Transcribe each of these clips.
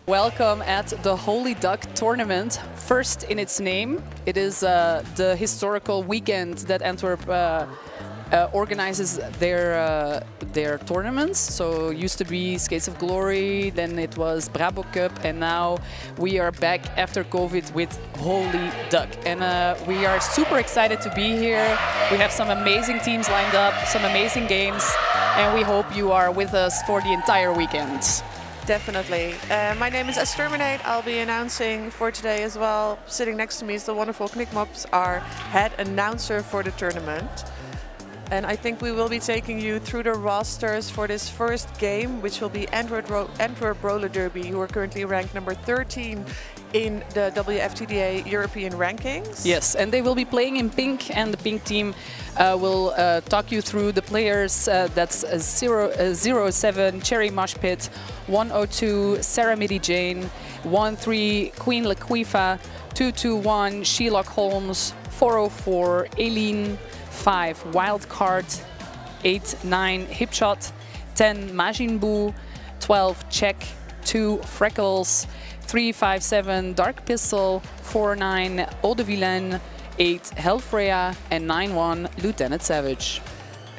Welcome at the Holy Duck Tournament, first in its name. It is the historical weekend that Antwerp organizes their tournaments. So it used to be Skates of Glory, then it was Brabo Cup, and now we are back after COVID with Holy Duck. And we are super excited to be here. We have some amazing teams lined up, some amazing games, and we hope you are with us for the entire weekend. Definitely. My name is Exterminate. I'll be announcing for today as well. Sitting next to me is the wonderful Knikmops, our head announcer for the tournament. And I think we will be taking you through the rosters for this first game, which will be Antwerp Roller Derby, who are currently ranked number 13 in the WFTDA European rankings. Yes, and they will be playing in pink, and the pink team will talk you through the players. That's 07 Cherry Mosh Pit, 102 Sarah Midi Jane, 13 Queen Laquifa, 221 Shelock Holmes, 404 Aileen, 5 Wildcard, 8-9 Hipshot, 10 Majin Buu, 12 Check, 2 Freckles, 357 Dark Pistol, 49 Eau de Vilaine, 8 Hellfreya, and 91 Lieutenant Savage.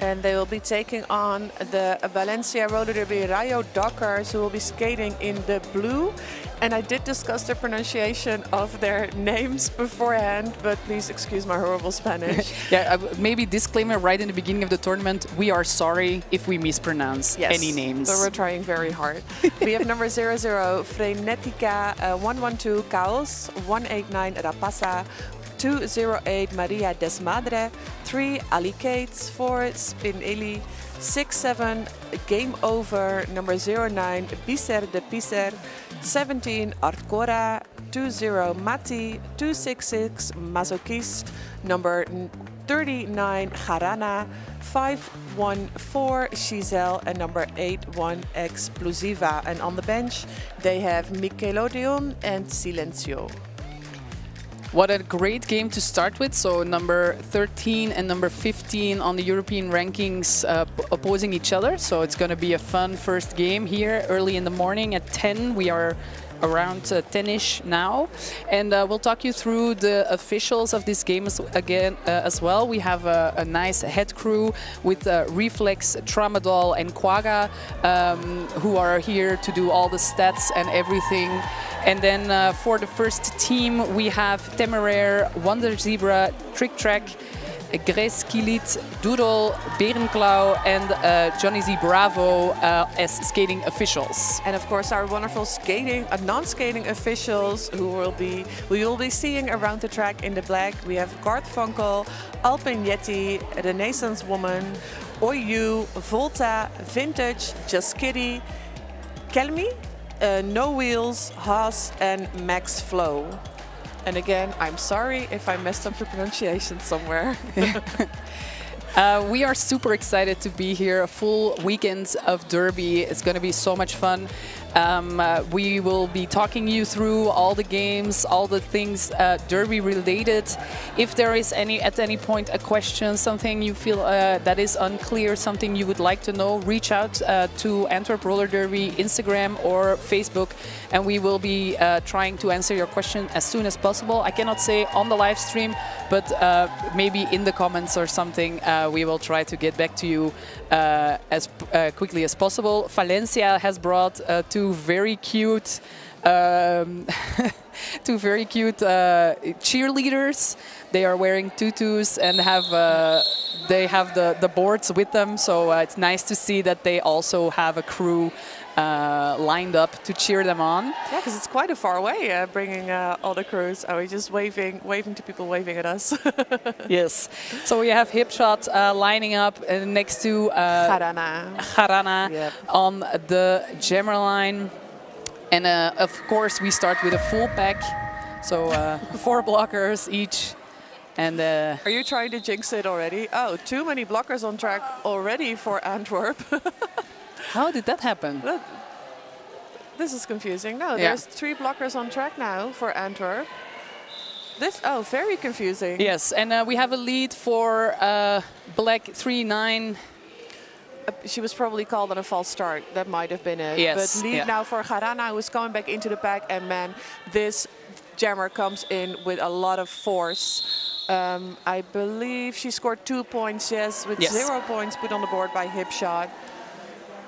And they will be taking on the Valencia Roller Derby Rayo Dockers, who will be skating in the blue. And I did discuss the pronunciation of their names beforehand, but please excuse my horrible Spanish. Yeah, maybe disclaimer right in the beginning of the tournament, we are sorry if we mispronounce any names. So we're trying very hard. We have number 00 Frenetica, 112 Chaos, 189 Rapasa, 208 Maria Desmadre, 3 Alicates, 4 Spin Eli, 67 Game Over, number 09 Biser de Piser, 17 Artcora, 20 Mati, 266 Masochist, number 39 Harana, 514 Giselle, and number 81 Explosiva. And on the bench they have Nickelodeon and Silencio. What a great game to start with. So number 13 and number 15 on the European rankings opposing each other. So it's going to be a fun first game here early in the morning at 10. We are around 10-ish now. And we'll talk you through the officials of this game as well. We have a nice head crew with Reflex, Tramadol, and Quagga, who are here to do all the stats and everything. And then for the first team, we have Temeraire, Wonder Zebra, Trick Track, Grace Kilit, Doodle, Berenclaw, and Johnny Z Bravo as skating officials. And of course our wonderful skating, non-skating officials who we will be seeing around the track in the black. We have Garth Funkel, Alpine Yeti, Renaissance Woman, Oyu, Volta, Vintage, Just Kitty, Kelmy, No Wheels, Haas, and Max Flow. And again, I'm sorry if I messed up the pronunciation somewhere. We are super excited to be here. A full weekend of Derby. It's going to be so much fun. We will be talking you through all the games, all the things Derby related. If there is at any point a question, something you feel that is unclear, something you would like to know, reach out to Antwerp Roller Derby Instagram or Facebook, and we will be trying to answer your question as soon as possible. I cannot say on the live stream, but maybe in the comments or something, we will try to get back to you as quickly as possible. Valencia has brought two very cute cheerleaders. They are wearing tutus and they have the boards with them, so it's nice to see that they also have a crew lined up to cheer them on. Yeah, because it's quite a far away bringing all the crews. Oh, we're just waving to people waving at us. Yes. So we have Hipshot lining up next to Harana yep, on the jammer line. And of course, we start with a full pack. So 4 blockers each. And are you trying to jinx it already? Oh, too many blockers on track already for Antwerp. How did that happen? This is confusing. No, there's 3 blockers on track now for Antwerp. Very confusing. Yes, and we have a lead for black 3-9. She was probably called on a false start. That might have been it. Yes, But lead now for Garana, who's coming back into the pack. And man, this jammer comes in with a lot of force. I believe she scored 2 points, yes, with 0 points put on the board by hip shot.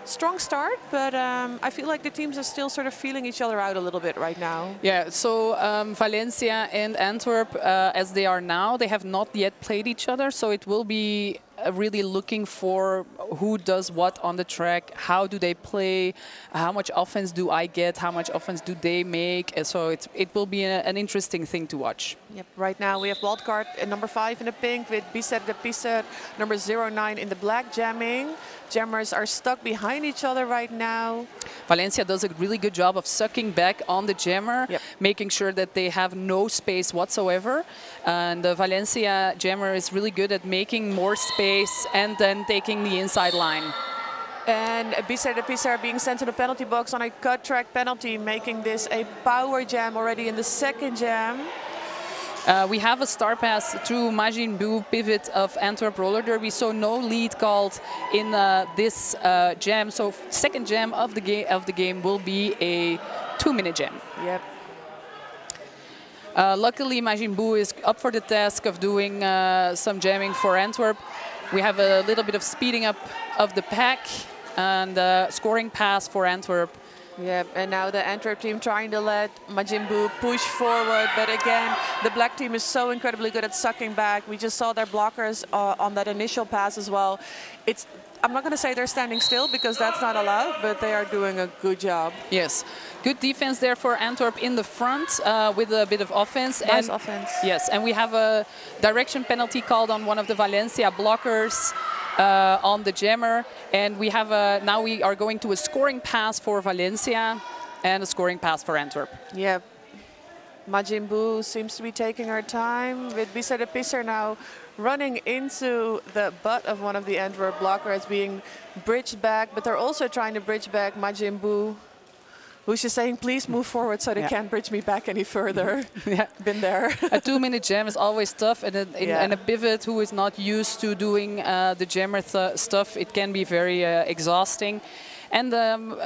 Strong start, but I feel like the teams are still sort of feeling each other out a little bit right now. Yeah, so Valencia and Antwerp, as they are now, they have not yet played each other, so it will be really looking for who does what on the track, how do they play, how much offense do I get, how much offense do they make, so it will be an interesting thing to watch. Yep, right now we have wildcard number 5 in the pink with Boucherie de Paris, number 09 in the black jamming. Jammers are stuck behind each other right now. Valencia does a really good job of sucking back on the jammer, making sure that they have no space whatsoever. And the Valencia jammer is really good at making more space and then taking the inside line. And Boucherie de Paris are being sent to the penalty box on a cut track penalty, making this a power jam already in the second jam. We have a star pass through Majin Buu pivot of Antwerp Roller Derby, so no lead called in this jam. So second jam of the game will be a 2-minute jam. Yep. Luckily, Majin Buu is up for the task of doing some jamming for Antwerp. We have a little bit of speeding up of the pack and scoring pass for Antwerp. Yep, and now the Antwerp team trying to let Majin Buu push forward, but again, the black team is so incredibly good at sucking back. We just saw their blockers on that initial pass as well. I'm not going to say they're standing still because that's not allowed, but they are doing a good job. Yes, good defense there for Antwerp in the front with a bit of offense. Nice offense. Yes, and we have a direction penalty called on one of the Valencia blockers. On the jammer, and we have now we are going to a scoring pass for Valencia and a scoring pass for Antwerp. Yep. Majin Buu seems to be taking her time with Boucherie de Paris now running into the butt of one of the Antwerp blockers being bridged back, but they're also trying to bridge back Majin Buu, who's just saying, please move forward so they can't bridge me back any further. Been there. A 2-minute jam is always tough, and a pivot who is not used to doing the jammer stuff, it can be very exhausting. And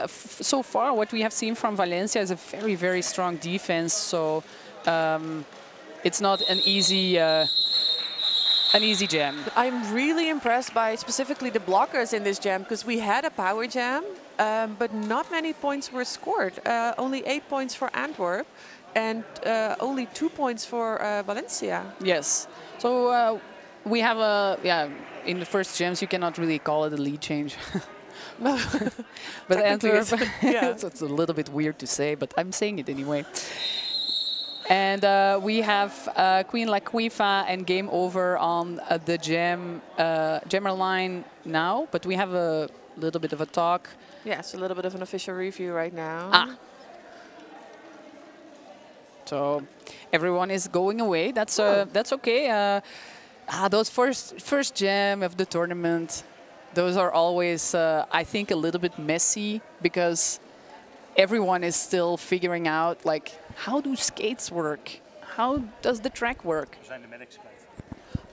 so far, what we have seen from Valencia is a very, very strong defense. So it's not an easy jam. I'm really impressed by specifically the blockers in this jam because we had a power jam. But not many points were scored. Only 8 points for Antwerp and only 2 points for Valencia. Yes. So we have in the first jams, you cannot really call it a lead change. But Antwerp, it's a little bit weird to say, but I'm saying it anyway. And we have Queen Laquifa and game over on the jammer line now, but we have a little bit of a talk. Yes, a little bit of an official review right now. So everyone is going away. That's okay. Those first jam of the tournament, those are always, I think, a little bit messy because everyone is still figuring out, like, how do skates work? How does the track work?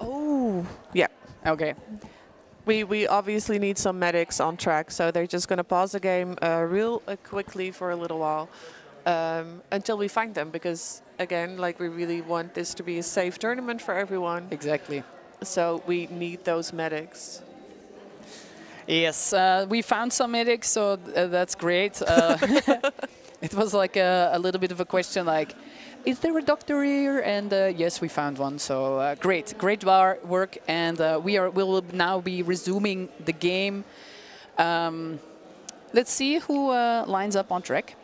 Oh, yeah. Okay. We obviously need some medics on track, so they're just going to pause the game real quickly for a little while until we find them, because, again, like, we really want this to be a safe tournament for everyone. Exactly. So we need those medics. Yes, we found some medics, so that's great. It was like a little bit of a question, like, is there a doctor here? And yes, we found one. So great work. And we'll now be resuming the game. Let's see who lines up on track.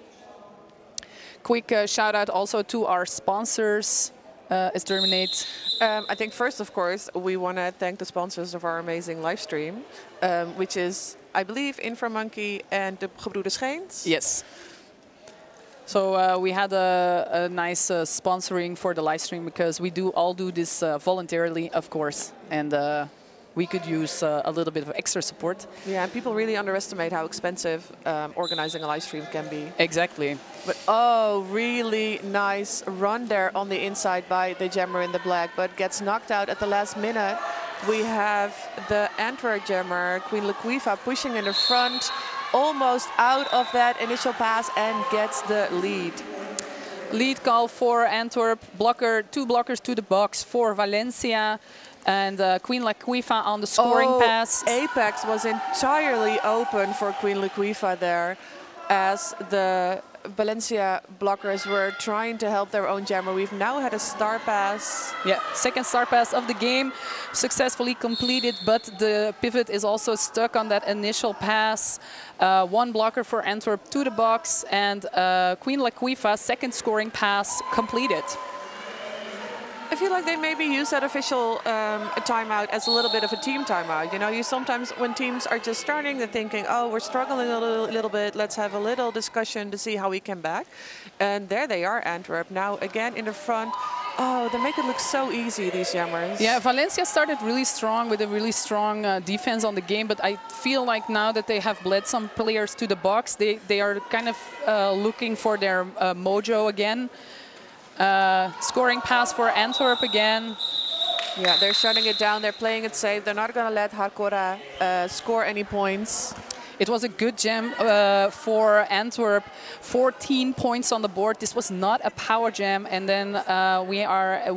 Quick shout out also to our sponsors. Exterminate. I think first, of course, we want to thank the sponsors of our amazing live stream, which is, I believe, InfraMonkey and the Gebroeders Geens. Yes. So we had a nice sponsoring for the live stream because we all do this voluntarily, of course, and we could use a little bit of extra support. Yeah, and people really underestimate how expensive organizing a live stream can be. Exactly. But oh, really nice run there on the inside by the jammer in the black, but gets knocked out at the last minute. we have the Antwerp jammer, Queen Laquifa, pushing in the front, almost out of that initial pass and gets the lead. Lead call for Antwerp, two blockers to the box for Valencia, and Queen Laquifa on the scoring pass. Apex was entirely open for Queen Laquifa there, as the Valencia blockers were trying to help their own jammer. We've now had a star pass. Yeah, second star pass of the game, successfully completed, but the pivot is also stuck on that initial pass. One blocker for Antwerp to the box, and Queen Laquifa, second scoring pass completed. I feel like they maybe use that official timeout as a little bit of a team timeout. You know, you sometimes, when teams are just starting, they're thinking, oh, we're struggling a little bit. Let's have a little discussion to see how we come back. And there they are, Antwerp. Now, again, in the front. Oh, they make it look so easy, these jammers. Yeah, Valencia started really strong with a really strong defense on the game, but I feel like now that they have bled some players to the box, they are kind of looking for their mojo again. Scoring pass for Antwerp again. Yeah, they're shutting it down. They're playing it safe. They're not going to let Harkora score any points. It was a good jam for Antwerp. 14 points on the board. This was not a power jam, and then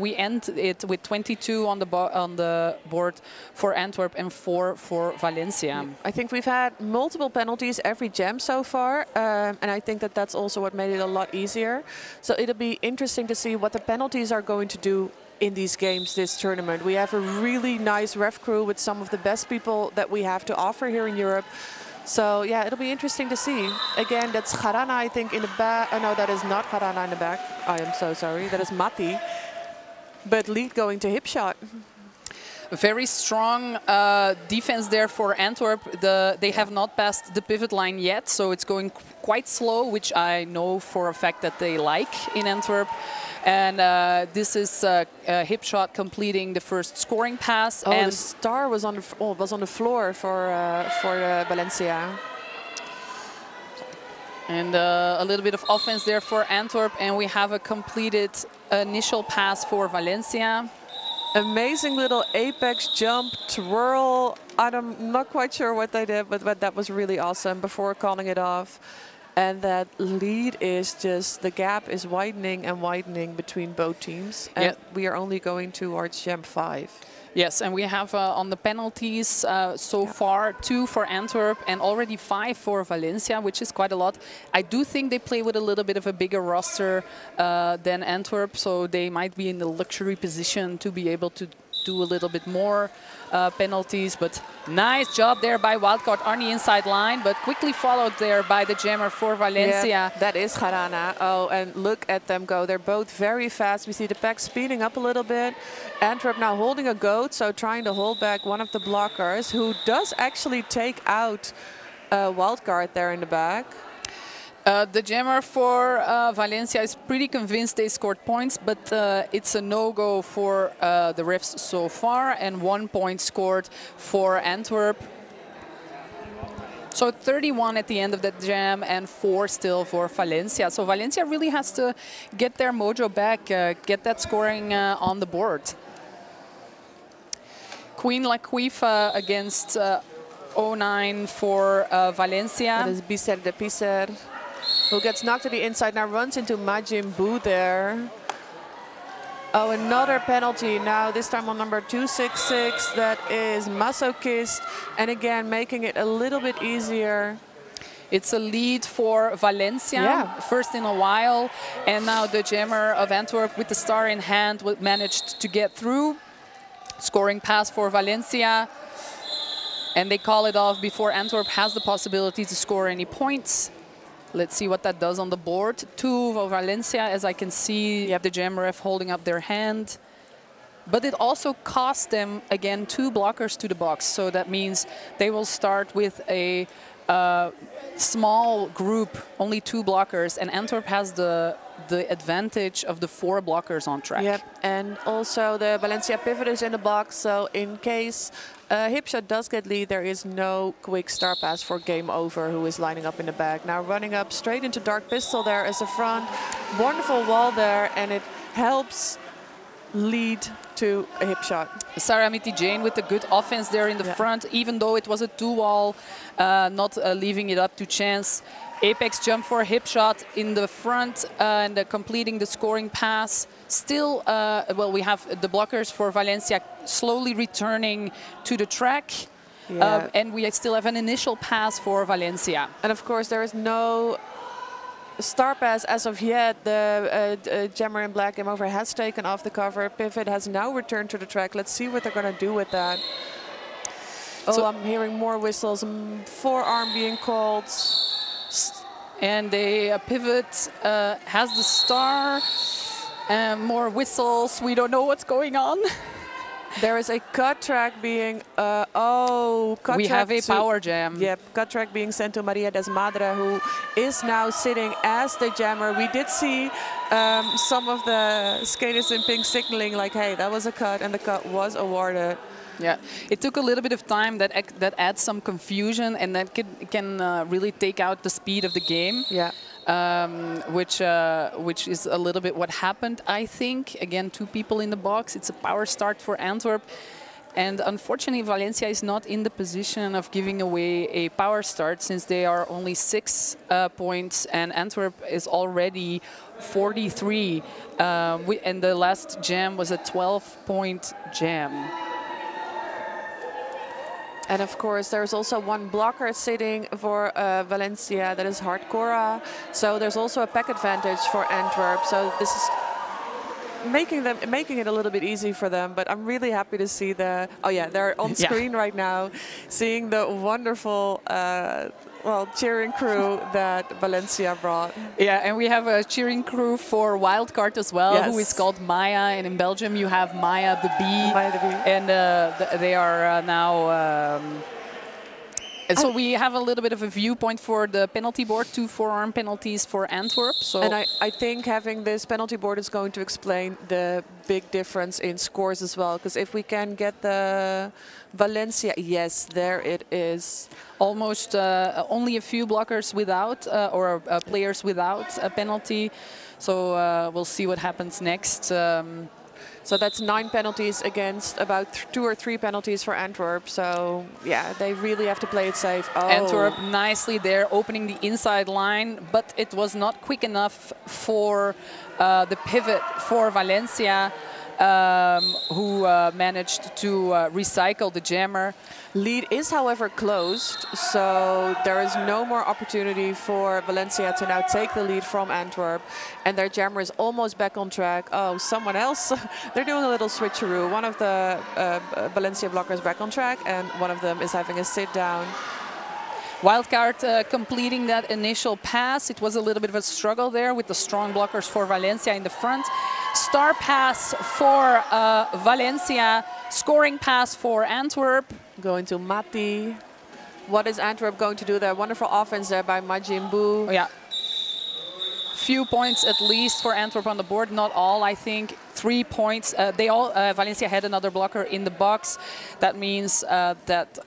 we end it with 22 on the board for Antwerp and 4 for Valencia. I think we've had multiple penalties every jam so far, and I think that that's also what made it a lot easier. So it'll be interesting to see what the penalties are going to do in these games, this tournament. We have a really nice ref crew with some of the best people that we have to offer here in Europe. So yeah, it'll be interesting to see. Again, that's Harana, I think, in the back. Oh no, that is not Harana in the back. I am so sorry. That is Matti. But lead going to hip shot. Very strong defense there for Antwerp. They have not passed the pivot line yet, so it's going quite slow, which I know for a fact that they like in Antwerp. And this is hip shot completing the first scoring pass. Oh, and the star was on the floor for Valencia. And a little bit of offense there for Antwerp, and we have a completed initial pass for Valencia. Amazing little apex jump, twirl. I'm not quite sure what they did, but that was really awesome before calling it off. And that lead is just, the gap is widening and widening between both teams. And we are only going towards Jam 5. Yes, and we have on the penalties so far 2 for Antwerp and already 5 for Valencia, which is quite a lot. I do think they play with a little bit of a bigger roster than Antwerp, so they might be in the luxury position to be able to do a little bit more penalties. But nice job there by Wildcard on the inside line, but quickly followed there by the jammer for Valencia. Yeah, that is Harana. Oh, and look at them go. They're both very fast. We see the pack speeding up a little bit. Antwerp now holding a goat, so trying to hold back one of the blockers, who does actually take out Wildcard there in the back. The jammer for Valencia is pretty convinced they scored points, but it's a no-go for the refs so far, and 1 point scored for Antwerp. So 31 at the end of that jam and 4 still for Valencia. So Valencia really has to get their mojo back, get that scoring on the board. Queen Laquifa against 09 for Valencia. That is Boucherie de Paris, who gets knocked to the inside, now runs into Majin Buu there. Oh, another penalty now, this time on number 266. That is Masochist, and again making it a little bit easier. It's a lead for Valencia, first in a while, and now the jammer of Antwerp with the star in hand managed to get through. Scoring pass for Valencia, and they call it off before Antwerp has the possibility to score any points. Let's see what that does on the board. 2 for Valencia, as I can see the jam ref holding up their hand. But it also cost them, again, 2 blockers to the box. So that means they will start with a small group, only 2 blockers. And Antwerp has the advantage of the 4 blockers on track. Yep, and also the Valencia pivot is in the box. So in case Hipshot does get lead, there is no quick star pass for Game Over, who is lining up in the back. Now running up straight into Dark Pistol there as a front. Wonderful wall there, and it helps lead to a hip shot. Saramiti Jain with a good offense there in the front, even though it was a 2-wall, not leaving it up to chance. Apex jump for a hip shot in the front and completing the scoring pass. Still, well, we have the blockers for Valencia slowly returning to the track. Yeah. And we still have an initial pass for Valencia. And of course, there is no star pass as of yet. The jammer in black game over has taken off the cover. Pivot has now returned to the track. Let's see what they're going to do with that. So I'm hearing more whistles. Forearm being called. And the pivot has the star. More whistles. We don't know what's going on. There is a cut track being, we have a power jam. Yep, cut track being sent to Maria Desmadre, who is now sitting as the jammer. We did see some of the skaters in pink signaling like, hey, that was a cut, and the cut was awarded. Yeah, it took a little bit of time. That adds some confusion, and that can really take out the speed of the game. Yeah. Which is a little bit what happened, I think. Again, 2 people in the box. It's a power start for Antwerp. And unfortunately, Valencia is not in the position of giving away a power start since they are only 6 points and Antwerp is already 43. And the last jam was a 12-point jam. And of course, there's also 1 blocker sitting for Valencia, that is Hardcore. So there's also a pack advantage for Antwerp. So this is making it a little bit easy for them. But I'm really happy to see the, oh yeah, they're on screen right now, seeing the wonderful well, cheering crew that Valencia brought. Yeah, and we have a cheering crew for Wildcard as well, who is called Maya. And in Belgium, you have Maya the Bee. Maya the Bee. And they are now... and so we have a little bit of a viewpoint for the penalty board, 2 forearm penalties for Antwerp. So and I think having this penalty board is going to explain the big difference in scores as well. Because if we can get the Valencia, yes, there it is. Almost only a few blockers without, or players without a penalty. So we'll see what happens next. So that's 9 penalties against about 2 or 3 penalties for Antwerp. So yeah, they really have to play it safe. Oh. Antwerp nicely there, opening the inside line, but it was not quick enough for the pivot for Valencia, who managed to recycle the jammer. Lead is, however, closed, so there is no more opportunity for Valencia to now take the lead from Antwerp. And their jammer is almost back on track. Oh, someone else. They're doing a little switcheroo. One of the Valencia blockers back on track, and one of them is having a sit down. Wildcard completing that initial pass. It was a little bit of a struggle there with the strong blockers for Valencia in the front. Star pass for Valencia. Scoring pass for Antwerp. Going to Mati. What is Antwerp going to do there? Wonderful offense there by Majimbu. Oh, yeah. Few points at least for Antwerp on the board. Not all, I think. 3 points. Valencia had another blocker in the box. That means that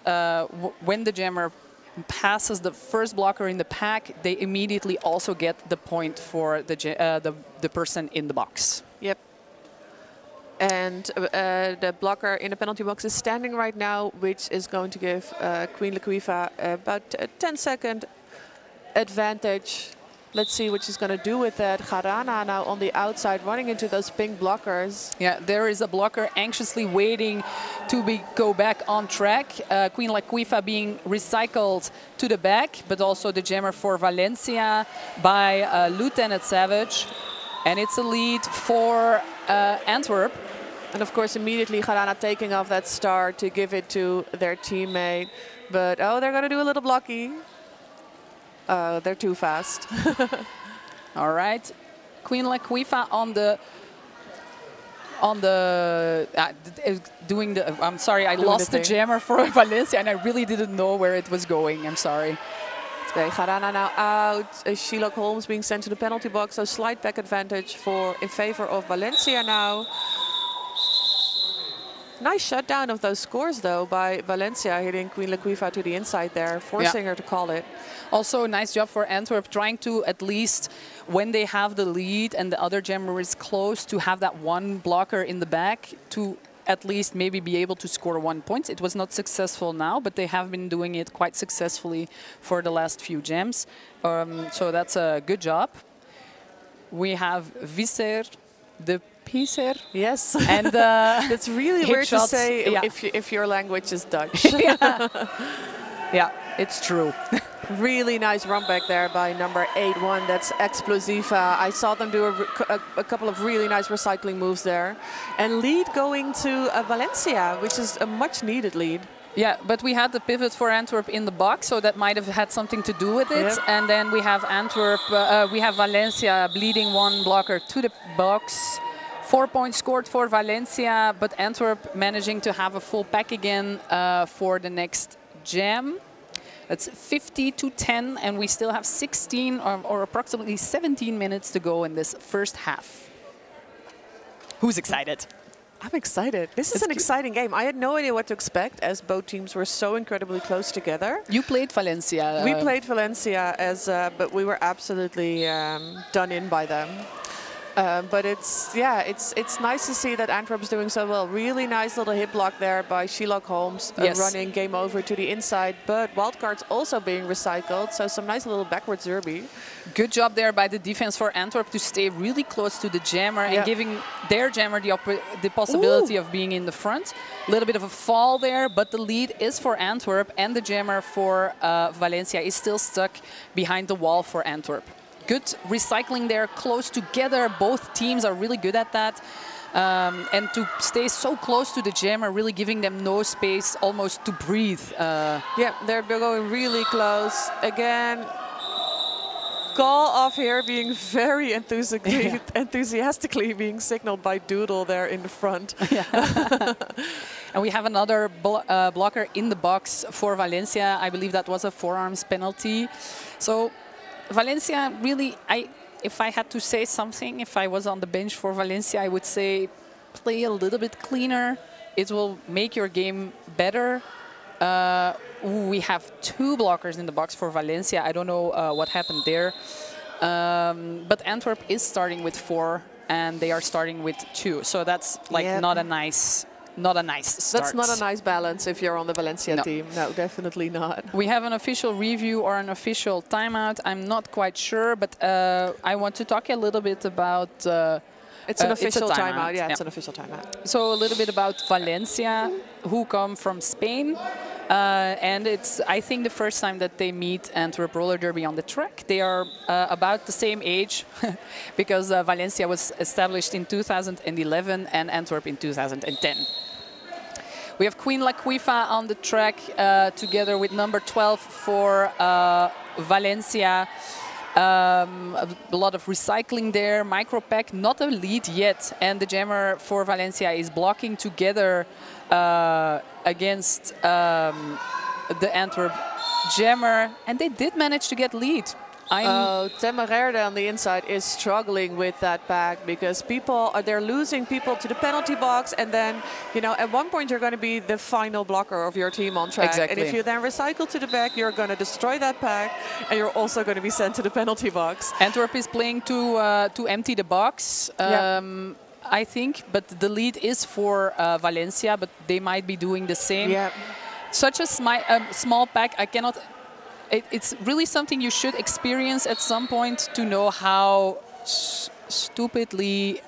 when the jammer passes the first blocker in the pack, they immediately also get the point for the person in the box. Yep. And the blocker in the penalty box is standing right now, which is going to give Queen Laquifa about a 10-second advantage. Let's see what she's going to do with that. Garana now on the outside, running into those pink blockers. Yeah, there is a blocker anxiously waiting to go back on track. Queen Laquifa being recycled to the back, but also the jammer for Valencia by Lieutenant Savage. And it's a lead for Antwerp. And of course, immediately Garana taking off that star to give it to their teammate. But, oh, they're going to do a little blocky. They're too fast. All right. Queen Laquifa doing the... I'm sorry, I lost the jammer for Valencia, and I really didn't know where it was going. I'm sorry. Okay, Garana now out. Sherlock Holmes being sent to the penalty box. So slight back advantage in favor of Valencia now. Nice shutdown of those scores, though, by Valencia hitting Queen Laquifa to the inside there, forcing her to call it. Also, nice job for Antwerp, trying to at least, when they have the lead and the other jammer is close, to have that one blocker in the back to at least maybe be able to score 1 point. It was not successful now, but they have been doing it quite successfully for the last few jams. So that's a good job. We have Visser, the Pisser. Yes, and it's really weird to say if your language is Dutch. Yeah, it's true. Really nice run back there by number 8-1. That's Explosiva. I saw them do a couple of really nice recycling moves there. And lead going to Valencia, which is a much needed lead. Yeah, but we had the pivot for Antwerp in the box, so that might have had something to do with it. Yep. And then we have Antwerp, we have Valencia bleeding one blocker to the box. 4 points scored for Valencia, but Antwerp managing to have a full pack again for the next jam. That's 50-10, and we still have 16 or approximately 17 minutes to go in this first half. Who's excited? I'm excited. This is an exciting game. I had no idea what to expect, as both teams were so incredibly close together. You played Valencia. We played Valencia, but we were absolutely done in by them. But it's nice to see that Antwerp's doing so well. Really nice little hit block there by Sherlock Holmes, running game over to the inside. But wildcards also being recycled, so some nice little backwards derby. Good job there by the defense for Antwerp to stay really close to the jammer and giving their jammer the possibility of being in the front. A little bit of a fall there, but the lead is for Antwerp, and the jammer for Valencia is still stuck behind the wall for Antwerp. Good recycling there, close together. Both teams are really good at that. And to stay so close to the jammer, really giving them no space almost to breathe. Yeah, they're going really close. Again, call off here being very enthusiastically being signaled by Doodle there in the front. And we have another blocker in the box for Valencia. I believe that was a forearms penalty. So Valencia, really, if I had to say something, if I was on the bench for Valencia, I would say play a little bit cleaner. It will make your game better. We have 2 blockers in the box for Valencia. I don't know what happened there. But Antwerp is starting with 4, and they are starting with 2. So that's like not a nice start. That's not a nice balance if you're on the Valencia team. No, definitely not. We have an official review or an official timeout. I'm not quite sure, but I want to talk a little bit about... it's an official timeout. Yeah, it's an official timeout. So a little bit about Valencia, who come from Spain. And it's, I think, the first time that they meet Antwerp Roller Derby on the track. They are about the same age because Valencia was established in 2011 and Antwerp in 2010. We have Queen Laquifa on the track together with number 12 for Valencia. A lot of recycling there. Micro pack, not a lead yet. And the jammer for Valencia is blocking together against the Antwerp jammer. And they did manage to get lead. Temeraire on the inside is struggling with that pack because they're losing people to the penalty box, and then, you know, at one point you're going to be the final blocker of your team on track. Exactly. And if you then recycle to the back, you're going to destroy that pack, and you're also going to be sent to the penalty box. Antwerp is playing to empty the box. I think, but the lead is for Valencia, but they might be doing the same. Yeah. Such a small pack, I cannot... It's really something you should experience at some point to know how stupidly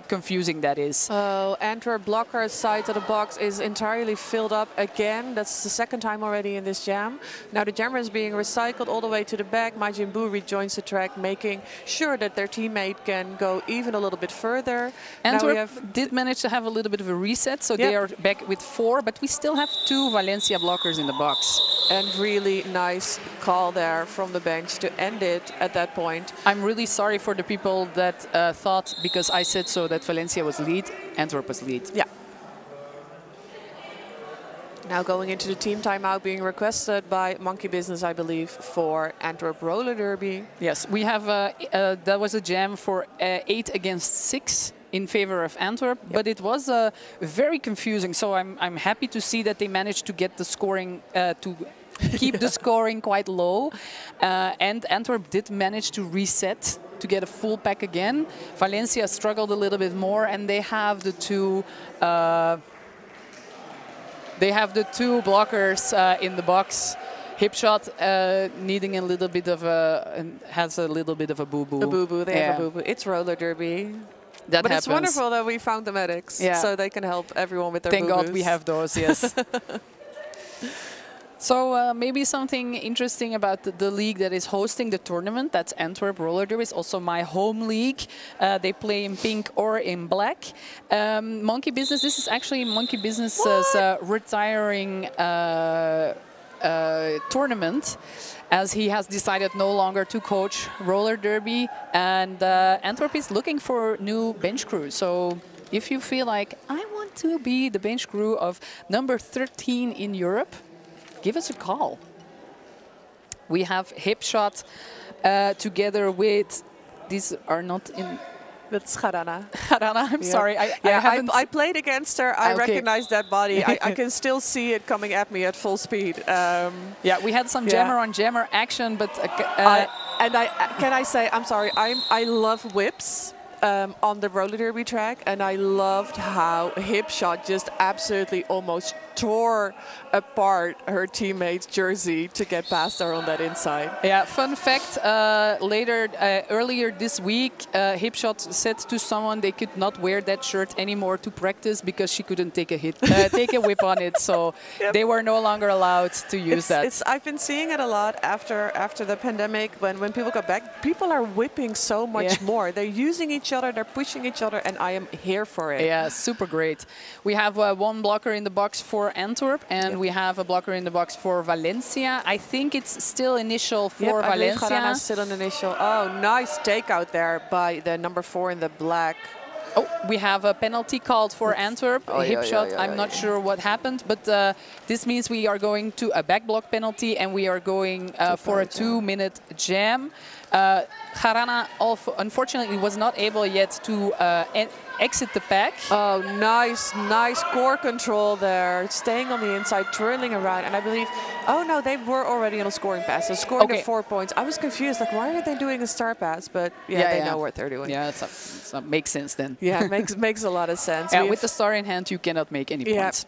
confusing that is. Antwerp blocker side of the box is entirely filled up again. That's the second time already in this jam. Now the jammer is being recycled all the way to the back. Majin Buu rejoins the track, making sure that their teammate can go even a little bit further. Antwerp did manage to have a little bit of a reset, so they are back with 4, but we still have 2 Valencia blockers in the box. And really nice call there from the bench to end it at that point. I'm really sorry for the people that thought, because I said so, that Valencia was lead, Antwerp was lead. Yeah. Now going into the team timeout being requested by Monkey Business, I believe, for Antwerp Roller Derby. Yes, we have, that was a jam for 8 against 6. in favor of Antwerp, but it was very confusing. So I'm happy to see that they managed to get the scoring to keep the scoring quite low, and Antwerp did manage to reset to get a full pack again. Valencia struggled a little bit more, and they have the two. They have the two blockers in the box. Hipshot needing a little bit of has a little bit of a boo-boo. A boo-boo, they have a boo-boo. It's roller derby. But it's wonderful that we found the medics, so they can help everyone with their Thank boo-boos. God we have those, yes. So maybe something interesting about the league that is hosting the tournament, that's Antwerp Roller Derby. It's also my home league. They play in pink or in black. Monkey Business, this is actually Monkey Business's retiring tournament, as he has decided no longer to coach roller derby, and Antwerp is looking for new bench crew. So if you feel like I want to be the bench crew of number 13 in Europe, give us a call. We have Hipshot together with, these are not in. That's Harana. Harana, I'm sorry. I played against her. I recognize that body. I can still see it coming at me at full speed. Yeah, we had some jammer on jammer action, but can I say, I'm sorry, I love whips on the roller derby track, and I loved how Hipshot just absolutely almost tore apart her teammate's jersey to get past her on that inside. Yeah, fun fact, earlier this week, Hipshot said to someone they could not wear that shirt anymore to practice because she couldn't take a take a whip on it, so they were no longer allowed to use that. I've been seeing it a lot after the pandemic, when people got back, people are whipping so much more. They're using each other, they're pushing each other, and I am here for it. Yeah, super great. We have one blocker in the box for Antwerp, and we have a blocker in the box for Valencia. I think it's still initial for Valencia. I believe still an initial. Oh, nice takeout there by the number 4 in the black. Oh, we have a penalty called for Antwerp. Hipshot, I'm not sure what happened, but this means we are going to a back block penalty, and we are going for a 2-minute jam. Harana, unfortunately, was not able yet to exit the pack. Oh, nice core control there. Staying on the inside, twirling around. And I believe, oh no, they were already on a scoring pass. So scoring the 4 points. I was confused, like, why are they doing a star pass? But they know what they're doing. Yeah, that makes sense then. Yeah, makes a lot of sense. Yeah, with the star in hand, you cannot make any points.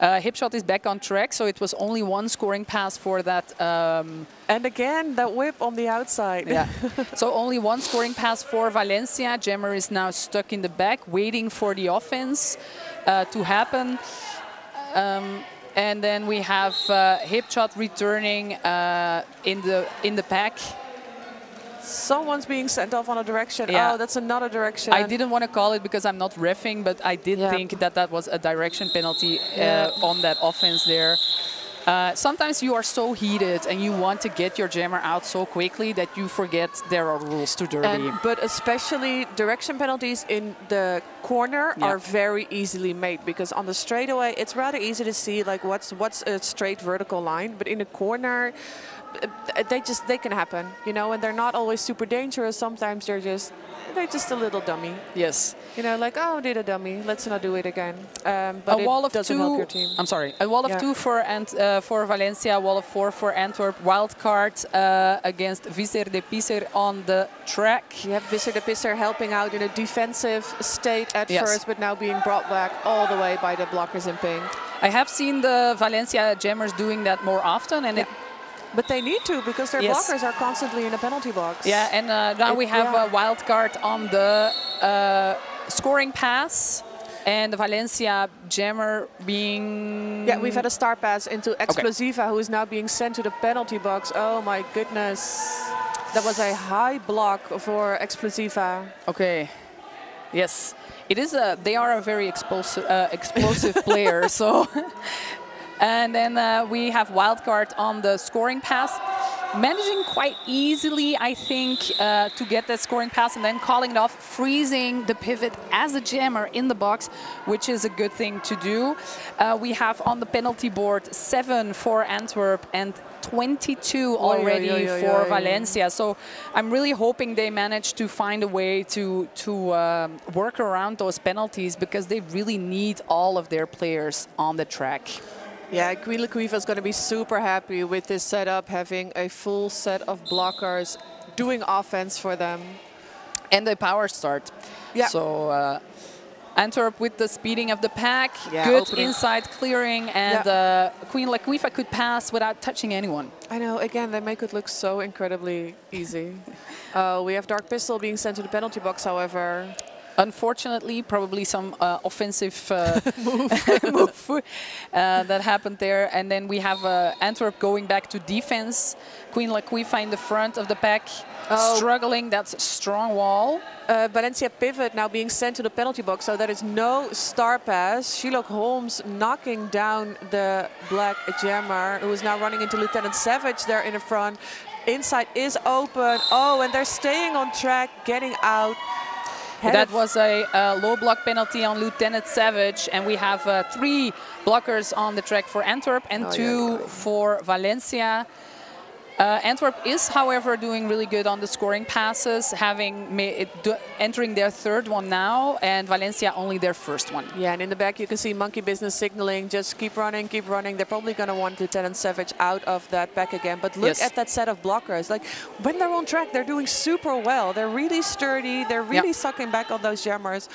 Hipshot is back on track, so it was only one scoring pass for that. And again, that whip on the outside. Yeah. So only one scoring pass for Valencia. Jammer is now stuck in the back, waiting for the offense to happen. And then we have Hipshot returning in the pack. Someone's being sent off on a direction. Yeah. Oh, that's another direction. I didn't want to call it because I'm not reffing, but I did think that was a direction penalty on that offense there. Sometimes you are so heated and you want to get your jammer out so quickly that you forget there are rules to derby. But especially direction penalties in the corner are very easily made, because on the straightaway it's rather easy to see like what's a straight vertical line, but in a corner they can happen, you know, and they're not always super dangerous. Sometimes they're just a little dummy. Yes. You know, like, oh, did a dummy, let's not do it again. But a wall of doesn't help your team. I'm sorry. A wall of 2 for Valencia, wall of 4 for Antwerp. Wild card against Valencia de Paris on the track. You have Valencia de Paris helping out in a defensive state at first, but now being brought back all the way by the blockers in pink. I have seen the Valencia jammers doing that more often, and but they need to, because their blockers are constantly in the penalty box. Yeah, and now we have a wild card on the scoring pass, and the Valencia jammer being... Yeah, we've had a star pass into Explosiva, who is now being sent to the penalty box. Oh my goodness. That was a high block for Explosiva. Okay. Yes. It is they are a very explosive player, so... And then we have wildcard on the scoring pass. managing quite easily, I think, to get that scoring pass and then calling it off, freezing the pivot as a jammer in the box, which is a good thing to do. We have on the penalty board 7 for Antwerp and 22 already for Valencia. So I'm really hoping they manage to find a way to work around those penalties, because they really need all of their players on the track. Yeah, Queen Laquifa is going to be super happy with this setup, having a full set of blockers doing offense for them. And the power start. Yeah. So Antwerp with the speeding of the pack, yeah, good opening. Inside clearing, and Queen Laquifa could pass without touching anyone. I know, again, they make it look so incredibly easy. We have Dark Pistol being sent to the penalty box, however. Unfortunately, probably some offensive move that happened there. And then we have Antwerp going back to defense. Queen Laquifa in the front of the pack, struggling. That's a strong wall. Valencia pivot now being sent to the penalty box, so there is no star pass. Sherlock Holmes knocking down the black jammer, who is now running into Lieutenant Savage there in the front. Inside is open. Oh, and they're staying on track, getting out. That was a low block penalty on Lieutenant Savage, and we have 3 blockers on the track for Antwerp and 2 for Valencia. Antwerp is, however, doing really good on the scoring passes, having entering their 3rd one now, and Valencia only their 1st one. Yeah, and in the back you can see Monkey Business signaling, just keep running, keep running. They're probably going to want Lieutenant Savage out of that pack again. But look at that set of blockers. Like, when they're on track, they're doing super well. They're really sturdy. They're really sucking back on those jammers.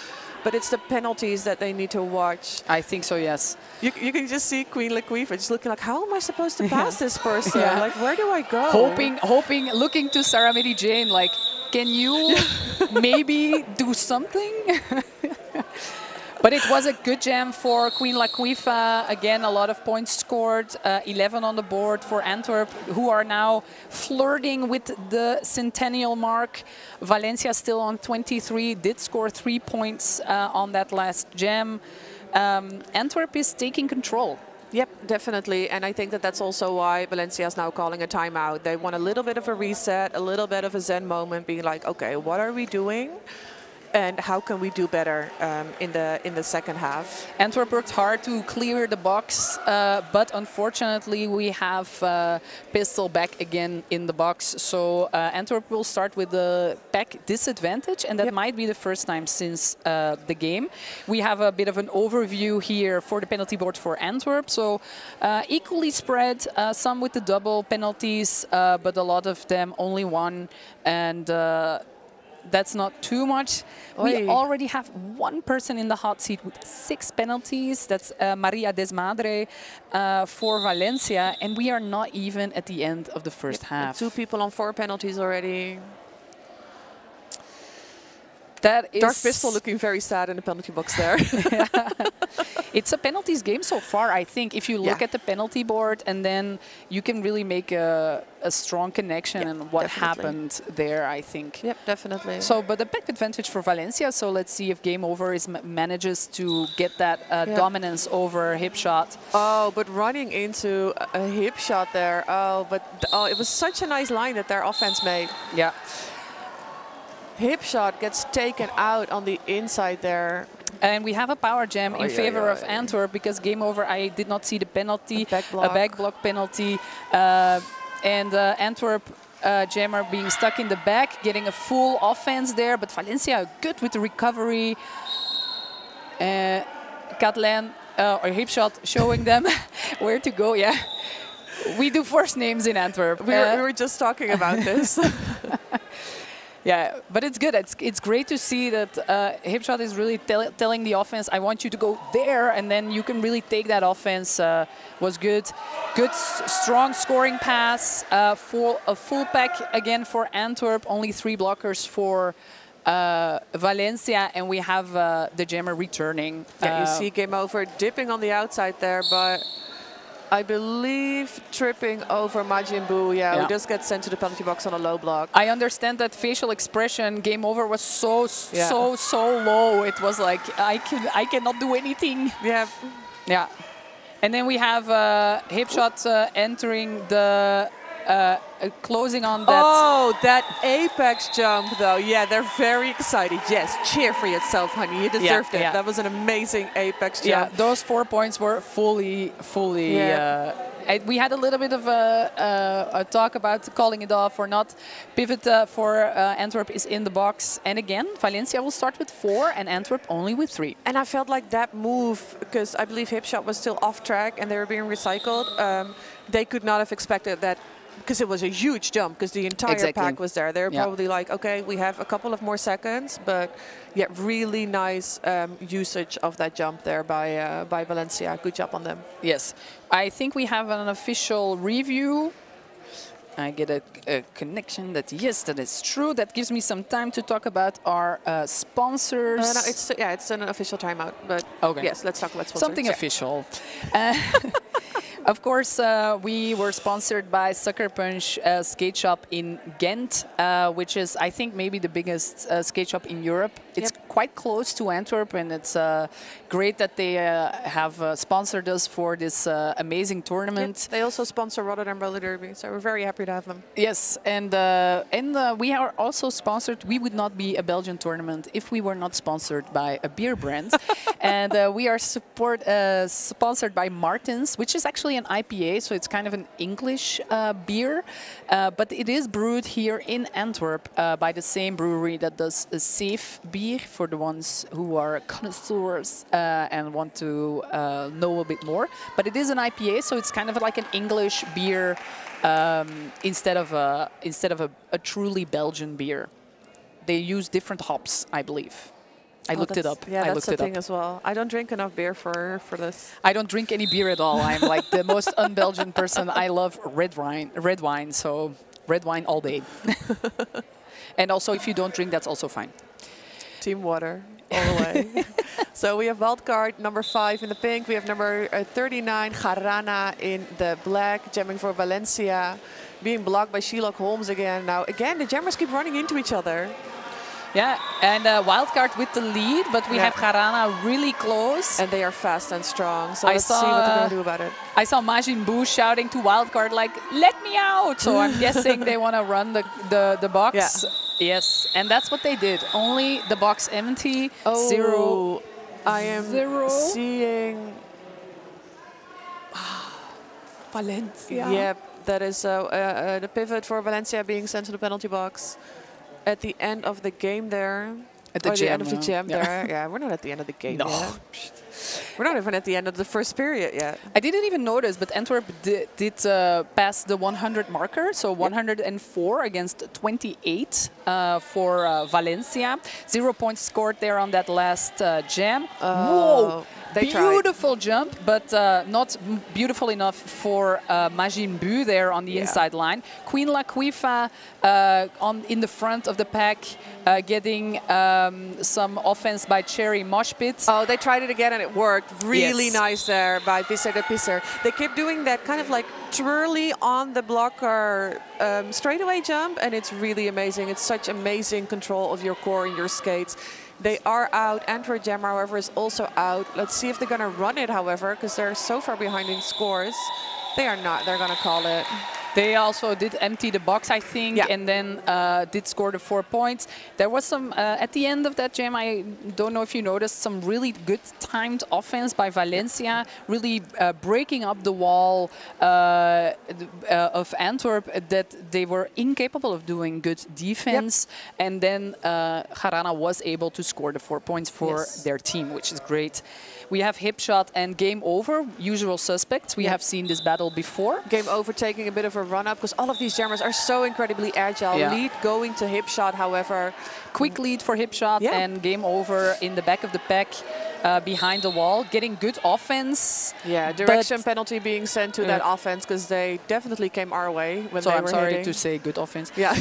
But it's the penalties that they need to watch. I think so, yes. You can just see Queen Laquifa just looking like, how am I supposed to pass this person? Like, where do I go? Hoping, looking to Sarah Midi Jane, like, can you maybe do something? But it was a good jam for Queen Laquifa. Again, a lot of points scored, 11 on the board for Antwerp, who are now flirting with the centennial mark. Valencia still on 23, did score 3 points on that last jam. Antwerp is taking control. Yep, definitely. And I think that that's also why Valencia is now calling a timeout. They want a little bit of a reset, a little bit of a zen moment, being like, okay, what are we doing? And how can we do better in the second half? Antwerp worked hard to clear the box, but unfortunately we have Pistol back again in the box. So Antwerp will start with the pack disadvantage, and that might be the first time since the game. We have a bit of an overview here for the penalty board for Antwerp. So equally spread, some with the double penalties, but a lot of them only 1. And that's not too much. We already have 1 person in the hot seat with 6 penalties. That's Maria Desmadre for Valencia. And we are not even at the end of the first half. 2 people on 4 penalties already. That is... Dark Pistol looking very sad in the penalty box there. It's a penalties game so far, I think. If you look at the penalty board, and then you can really make a strong connection and what happened there, I think. Yep, definitely. So, but the pack advantage for Valencia. So let's see if Game Over manages to get that dominance over Hip Shot. Oh, but running into a hip shot there. Oh, but it was such a nice line that their offense made. Yeah. Hip shot gets taken out on the inside there. And we have a power jam in favor of Antwerp, because Game Over, I did not see the penalty, a back block penalty. And Antwerp jammer being stuck in the back, getting a full offense there. But Valencia good with the recovery. Kathleen, or Hip Shot, showing them where to go. Yeah, we do first names in Antwerp. We were just talking about this. Yeah, but it's good. It's great to see that Hip Shot is really telling the offense, I want you to go there, and then you can really take that offense. Was good. Good, strong scoring pass for a full pack again for Antwerp. Only 3 blockers for Valencia, and we have the jammer returning. Yeah, you see Game Over dipping on the outside there, but I believe tripping over Majin Buu, who just gets sent to the penalty box on a low block. I understand that facial expression. Game Over was so low. It was like, I cannot do anything. Yeah. And then we have Hip Shot entering the closing on that. Oh, that apex jump, though. Yeah, they're very excited. Yes, cheer for yourself, honey. You deserved it. That was an amazing apex jump. Yeah, those 4 points were fully. We had a little bit of a talk about calling it off or not. Pivot for Antwerp is in the box. And again, Valencia will start with 4 and Antwerp only with 3. And I felt like that move, because I believe Hipshot was still off track and they were being recycled. They could not have expected that, because it was a huge jump, because the entire pack was there. They were probably like, okay, we have a couple of more seconds, but yeah, really nice usage of that jump there by Valencia. Good job on them. Yes, I think we have an official review. I get a connection that, yes, that is true. That gives me some time to talk about our sponsors. No, it's an official timeout, but yes, let's talk about sponsors. Something official. Of course, we were sponsored by Sucker Punch Skate Shop in Ghent, which is, I think, maybe the biggest skate shop in Europe. It's quite close to Antwerp, and it's great that they have sponsored us for this amazing tournament. They also sponsor Rotterdam Roller Derby, so we're very happy to have them. Yes, and we are also sponsored. We would not be a Belgian tournament if we were not sponsored by a beer brand. And we are sponsored by Martens, which is actually an IPA, so it's kind of an English beer. But it is brewed here in Antwerp by the same brewery that does a safe beer for the ones who are connoisseurs and want to know a bit more. But it is an IPA, so it's kind of like an English beer instead of a truly Belgian beer. They use different hops, I believe. I looked it up. Yeah, that's the thing as well. I don't drink enough beer for this. I don't drink any beer at all. I'm like the most un-Belgian person. I love red wine, so red wine all day. And also, if you don't drink, that's also fine. Team water all the way. So we have wildcard number 5 in the pink. We have number 39, Garana, in the black, jamming for Valencia. Being blocked by Sherlock Holmes again. Now, again, the jammers keep running into each other. Yeah, and Wildcard with the lead, but we have Garana really close. And they are fast and strong, so let's see what they're going to do about it. I saw Majin Buu shouting to Wildcard, like, let me out! So I'm guessing they want to run the box. Yeah. Yes, and that's what they did. Only the box empty, 0. I am seeing... Valencia. Yep, that is the pivot for Valencia being sent to the penalty box. At the end of the game there. At the end of the jam there. Yeah, we're not at the end of the game yet. We're not even at the end of the first period yet. I didn't even notice, but Antwerp did pass the 100 marker, so 104 against 28 for Valencia. 0 points scored there on that last jam. Whoa! Beautiful jump, but not beautiful enough for Majin Buu there on the inside line. Queen Laquifa in the front of the pack, getting some offense by Cherry Moshpit. Oh, they tried it again and it worked. Really nice there by Visser de Pisser. They kept doing that kind of like twirly on the blocker straightaway jump, and it's really amazing. It's such amazing control of your core and your skates. They are out. Antwerp Jam, however, is also out. Let's see if they're going to run it, however, because they're so far behind in scores. They are not. They're going to call it. They also did empty the box, I think, and then did score the 4 points. There was some, at the end of that jam, I don't know if you noticed, some really good timed offense by Valencia, really breaking up the wall of Antwerp that they were incapable of doing good defense. And then Garana was able to score the 4 points for their team, which is great. We have Hipshot and Game Over, usual suspects. We have seen this battle before. Game Over taking a bit of a run-up, because all of these jammers are so incredibly agile. Lead going to Hipshot, however. Quick lead for Hipshot and Game Over in the back of the pack behind the wall, getting good offense. Yeah, direction penalty being sent to that offense, because they definitely came our way when they were hitting. So I'm sorry to say good offense. Yeah.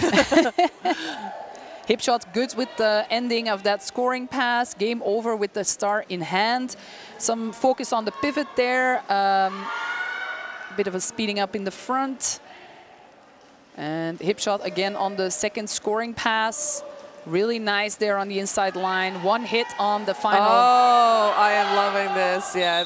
Hipshot good with the ending of that scoring pass. Game Over with the star in hand. Some focus on the pivot there. Bit of a speeding up in the front. And Hipshot again on the second scoring pass. Really nice there on the inside line. One hit on the final. Oh, I am loving this. Yeah.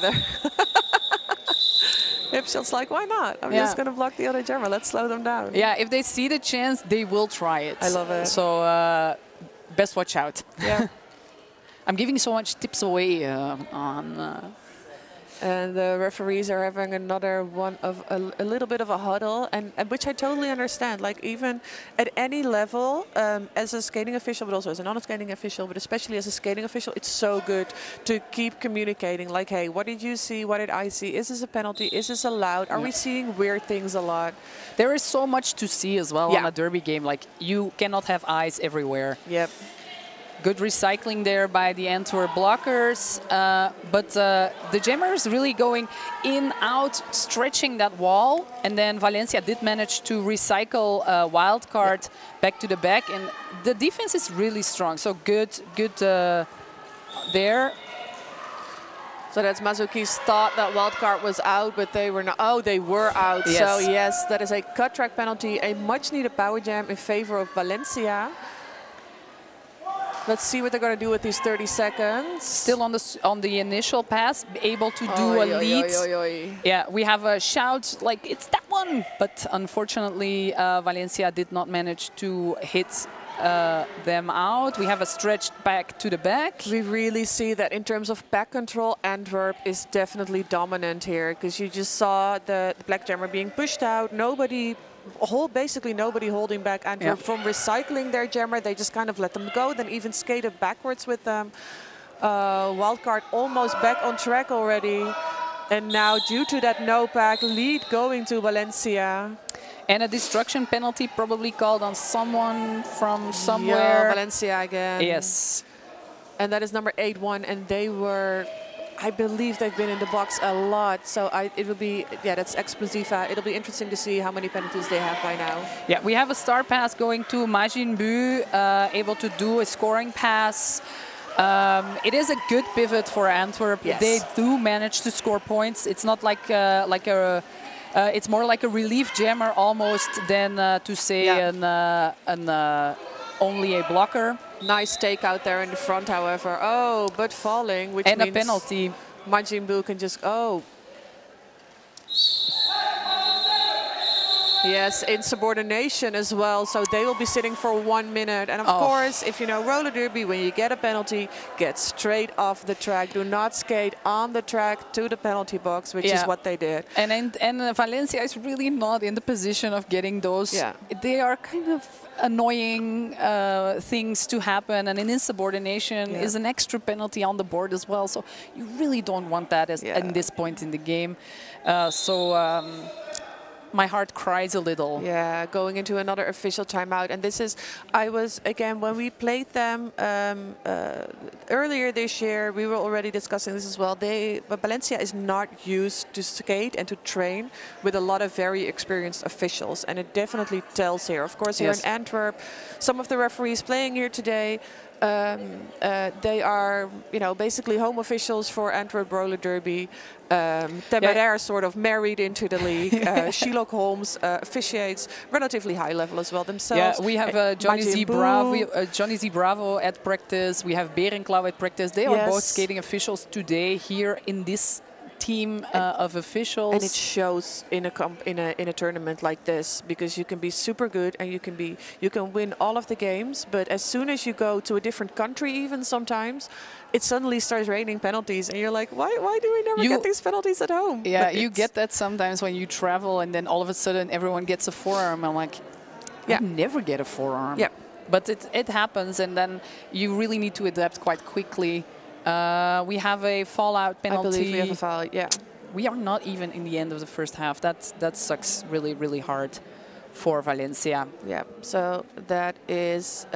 Ipschel's like, why not? I'm just going to block the other jammer. Let's slow them down. Yeah, if they see the chance, they will try it. I love it. So best watch out. Yeah. I'm giving so much tips away on... And the referees are having another one of a little bit of a huddle, and which I totally understand. Like even at any level, as a skating official, but also as a non-skating official, but especially as a skating official, it's so good to keep communicating. Like, hey, what did you see? What did I see? Is this a penalty? Is this allowed? Are we seeing weird things a lot? There is so much to see as well on a derby game. Like you cannot have eyes everywhere. Yep. Good recycling there by the Antwerp blockers, but the jammer is really going in, out, stretching that wall, and then Valencia did manage to recycle a wild card back to the back, and the defense is really strong. So good there. So that's Mazukis thought that wild card was out, but they were not. Oh, they were out. Yes. So yes, that is a cut track penalty, a much needed power jam in favor of Valencia. Let's see what they're going to do with these 30 seconds. Still on the initial pass, able to do a lead. Yeah, we have a shout like it's that one, but unfortunately Valencia did not manage to hit them out. We have a stretched back to the back. We really see that in terms of back control, Antwerp is definitely dominant here, because you just saw the black jammer being pushed out. Basically nobody holding back Antwerp from recycling their jammer. They just kind of let them go, then even skated backwards with them. Wildcard almost back on track already. And now due to that no-pack, lead going to Valencia. And a destruction penalty probably called on someone from somewhere. Yeah, Valencia again. Yes. And that is number 8-1, and they were... I believe they've been in the box a lot, so it will be, that's Explosiva. It'll be interesting to see how many penalties they have by now. Yeah, we have a star pass going to Majin Bu, able to do a scoring pass. It is a good pivot for Antwerp. Yes. They do manage to score points. It's not like it's more like a relief jammer almost than to say only a blocker. Nice takeout there in the front, however. Oh, but falling, which means... And a penalty. Majin Bu can just... Oh. Yes, insubordination as well. So they will be sitting for 1 minute. And of course, if you know roller derby, when you get a penalty, get straight off the track. Do not skate on the track to the penalty box, which is what they did. And Valencia is really not in the position of getting those. Yeah. They are kind of annoying things to happen, and an insubordination is an extra penalty on the board as well. So you really don't want that in this point in the game. My heart cries a little. Yeah, going into another official timeout. And this is, when we played them earlier this year, we were already discussing this as well. But Valencia is not used to skate and to train with a lot of very experienced officials. And it definitely tells here. Of course, here in Antwerp, some of the referees playing here today, they are, basically home officials for Antwerp Roller Derby. Temeraire sort of married into the league. Sherlock Holmes officiates relatively high level as well themselves. Yeah, we have Johnny Z Bravo at practice. We have Berendrecht at practice. They are both skating officials today here in this team of officials. And it shows in a tournament like this, because you can be super good and you can win all of the games, but as soon as you go to a different country, even sometimes it suddenly starts raining penalties, and you're like, why do we never get these penalties at home? Yeah, you get that sometimes when you travel, and then all of a sudden everyone gets a forearm. I'm like, I never get a forearm. Yeah, but it happens, and then you really need to adapt quite quickly. We have a fallout penalty. I believe we have a foul, We are not even in the end of the first half. That sucks really, really hard for Valencia. Yeah, so that is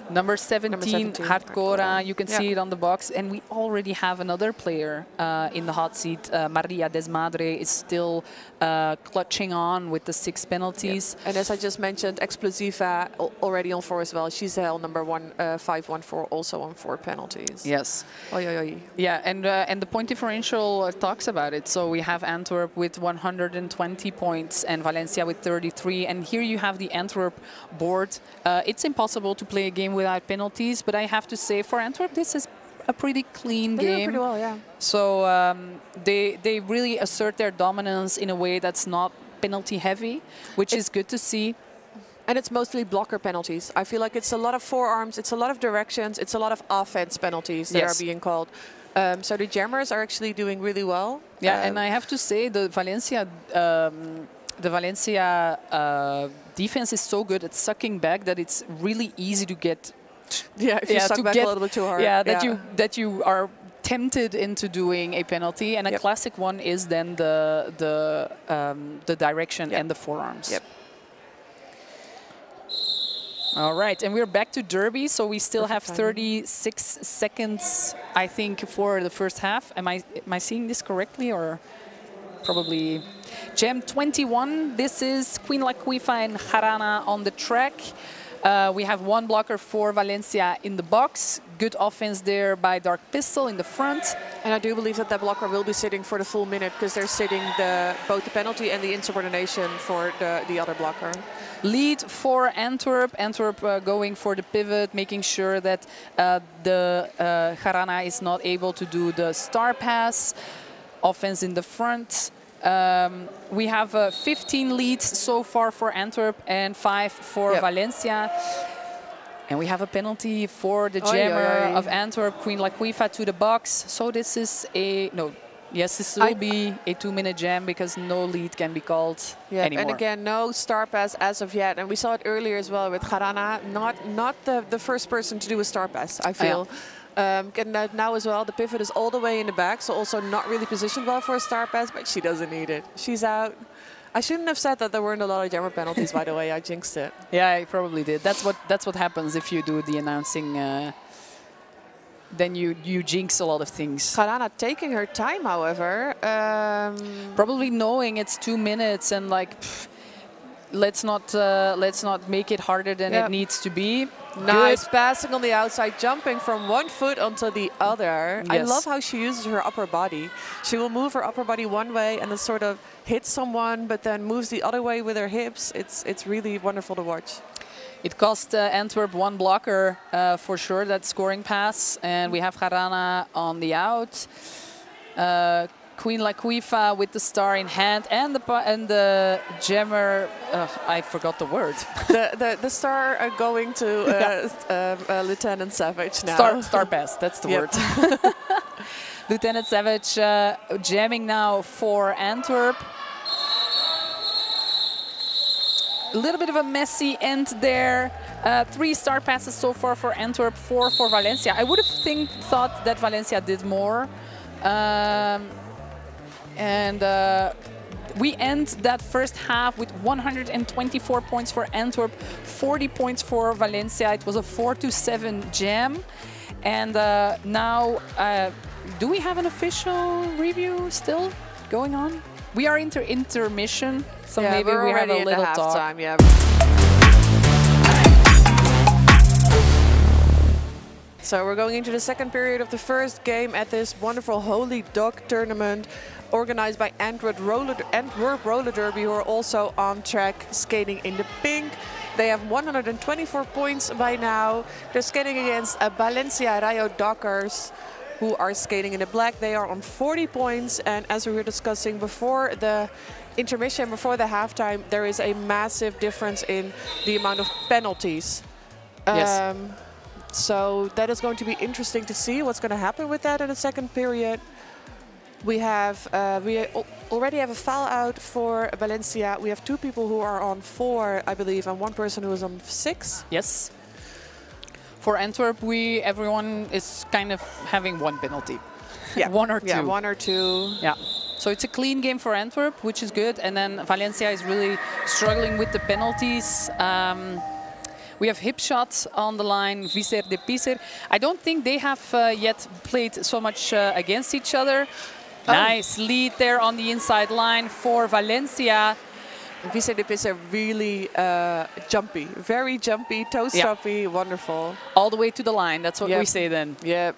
number 17, Hardcora. You can see it on the box. And we already have another player in the hot seat. Maria Desmadre is still clutching on with the 6 penalties. And as I just mentioned, Explosiva already on 4 as well. She's held number 514, also on 4 penalties. Yes. Oy, oy, oy. Yeah, and the point differential talks about it. So we have Antwerp with 120 points and Valencia with 33. And here you have the Antwerp board. It's impossible to play a game without penalties, but I have to say for Antwerp this is a pretty clean They did game. pretty well, yeah. So they really assert their dominance in a way that's not penalty heavy, which is good to see. And it's mostly blocker penalties. I feel like it's a lot of forearms, it's a lot of directions, it's a lot of offense penalties that are being called. So the jammers are actually doing really well. Yeah, and I have to say the Valencia defense is so good at sucking back that it's really easy to get. Yeah, if you suck back a little bit too hard. Yeah, that you are tempted into doing a penalty, and a classic one is then the direction and the forearms. Yep. All right, and we're back to Derby, so we still have 36 seconds, I think, for the first half. Am I seeing this correctly, or probably? Jam 21, this is Queen Laquifa and Jarana on the track. We have one blocker for Valencia in the box. Good offense there by Dark Pistol in the front. And I do believe that that blocker will be sitting for the full minute because they're sitting both the penalty and the insubordination for the other blocker. Lead for Antwerp. Antwerp going for the pivot, making sure that the Jarana is not able to do the star pass. Offense in the front. We have 15 leads so far for Antwerp and 5 for Valencia. And we have a penalty for the jammer of Antwerp, Queen Laquifa, to the box. So this is this will be a 2-minute jam because no lead can be called anymore. And again, no star pass as of yet. And we saw it earlier as well with Jarana, not the first person to do a star pass, I feel. Now as well, the pivot is all the way in the back, so also not really positioned well for a star pass, but she doesn't need it. She's out. I shouldn't have said that there weren't a lot of jammer penalties, by the way. I jinxed it. Yeah, I probably did. That's what happens if you do the announcing. Then you jinx a lot of things. Jarana taking her time, however. Probably knowing it's 2 minutes and like, let's not make it harder than it needs to be. Nice passing on the outside, jumping from one foot onto the other. Yes. I love how she uses her upper body. She will move her upper body one way and then sort of hits someone, but then moves the other way with her hips. It's really wonderful to watch. It cost Antwerp one blocker for sure, that scoring pass. And we have Jarana on the out. Queen Laquifa with the star in hand, and the jammer. I forgot the word. the star going to Lieutenant Savage now. Star pass. That's the word. Lieutenant Savage jamming now for Antwerp. A little bit of a messy end there. 3 star passes so far for Antwerp, 4 for Valencia. I would have thought that Valencia did more. And we end that first half with 124 points for Antwerp, 40 points for Valencia. It was a 4-7 jam. And now, do we have an official review still going on? We are intermission, so maybe we have a little talk. Halftime, yeah. So we're going into the second period of the first game at this wonderful Holy Dog tournament organized by Antwerp Roller Derby, who are also on track skating in the pink. They have 124 points by now. They're skating against Valencia Rayo Dockers, who are skating in the black. They are on 40 points, and as we were discussing before the intermission, before the halftime, there is a massive difference in the amount of penalties. Yes. So that is going to be interesting to see what's going to happen with that in the second period. We already have a foul out for Valencia. We have 2 people who are on 4, I believe, and 1 person who is on 6. Yes. For Antwerp, everyone is kind of having 1 penalty. Yeah. 1 or 2. Yeah, 1 or 2. Yeah. So it's a clean game for Antwerp, which is good. And then Valencia is really struggling with the penalties. We have hip shots on the line, Viser de Piser. I don't think they have yet played so much against each other. Oh. Nice lead there on the inside line for Valencia. Viser de Piser really jumpy, very jumpy, toe-stoppy, wonderful. All the way to the line, that's what we say then. Yep.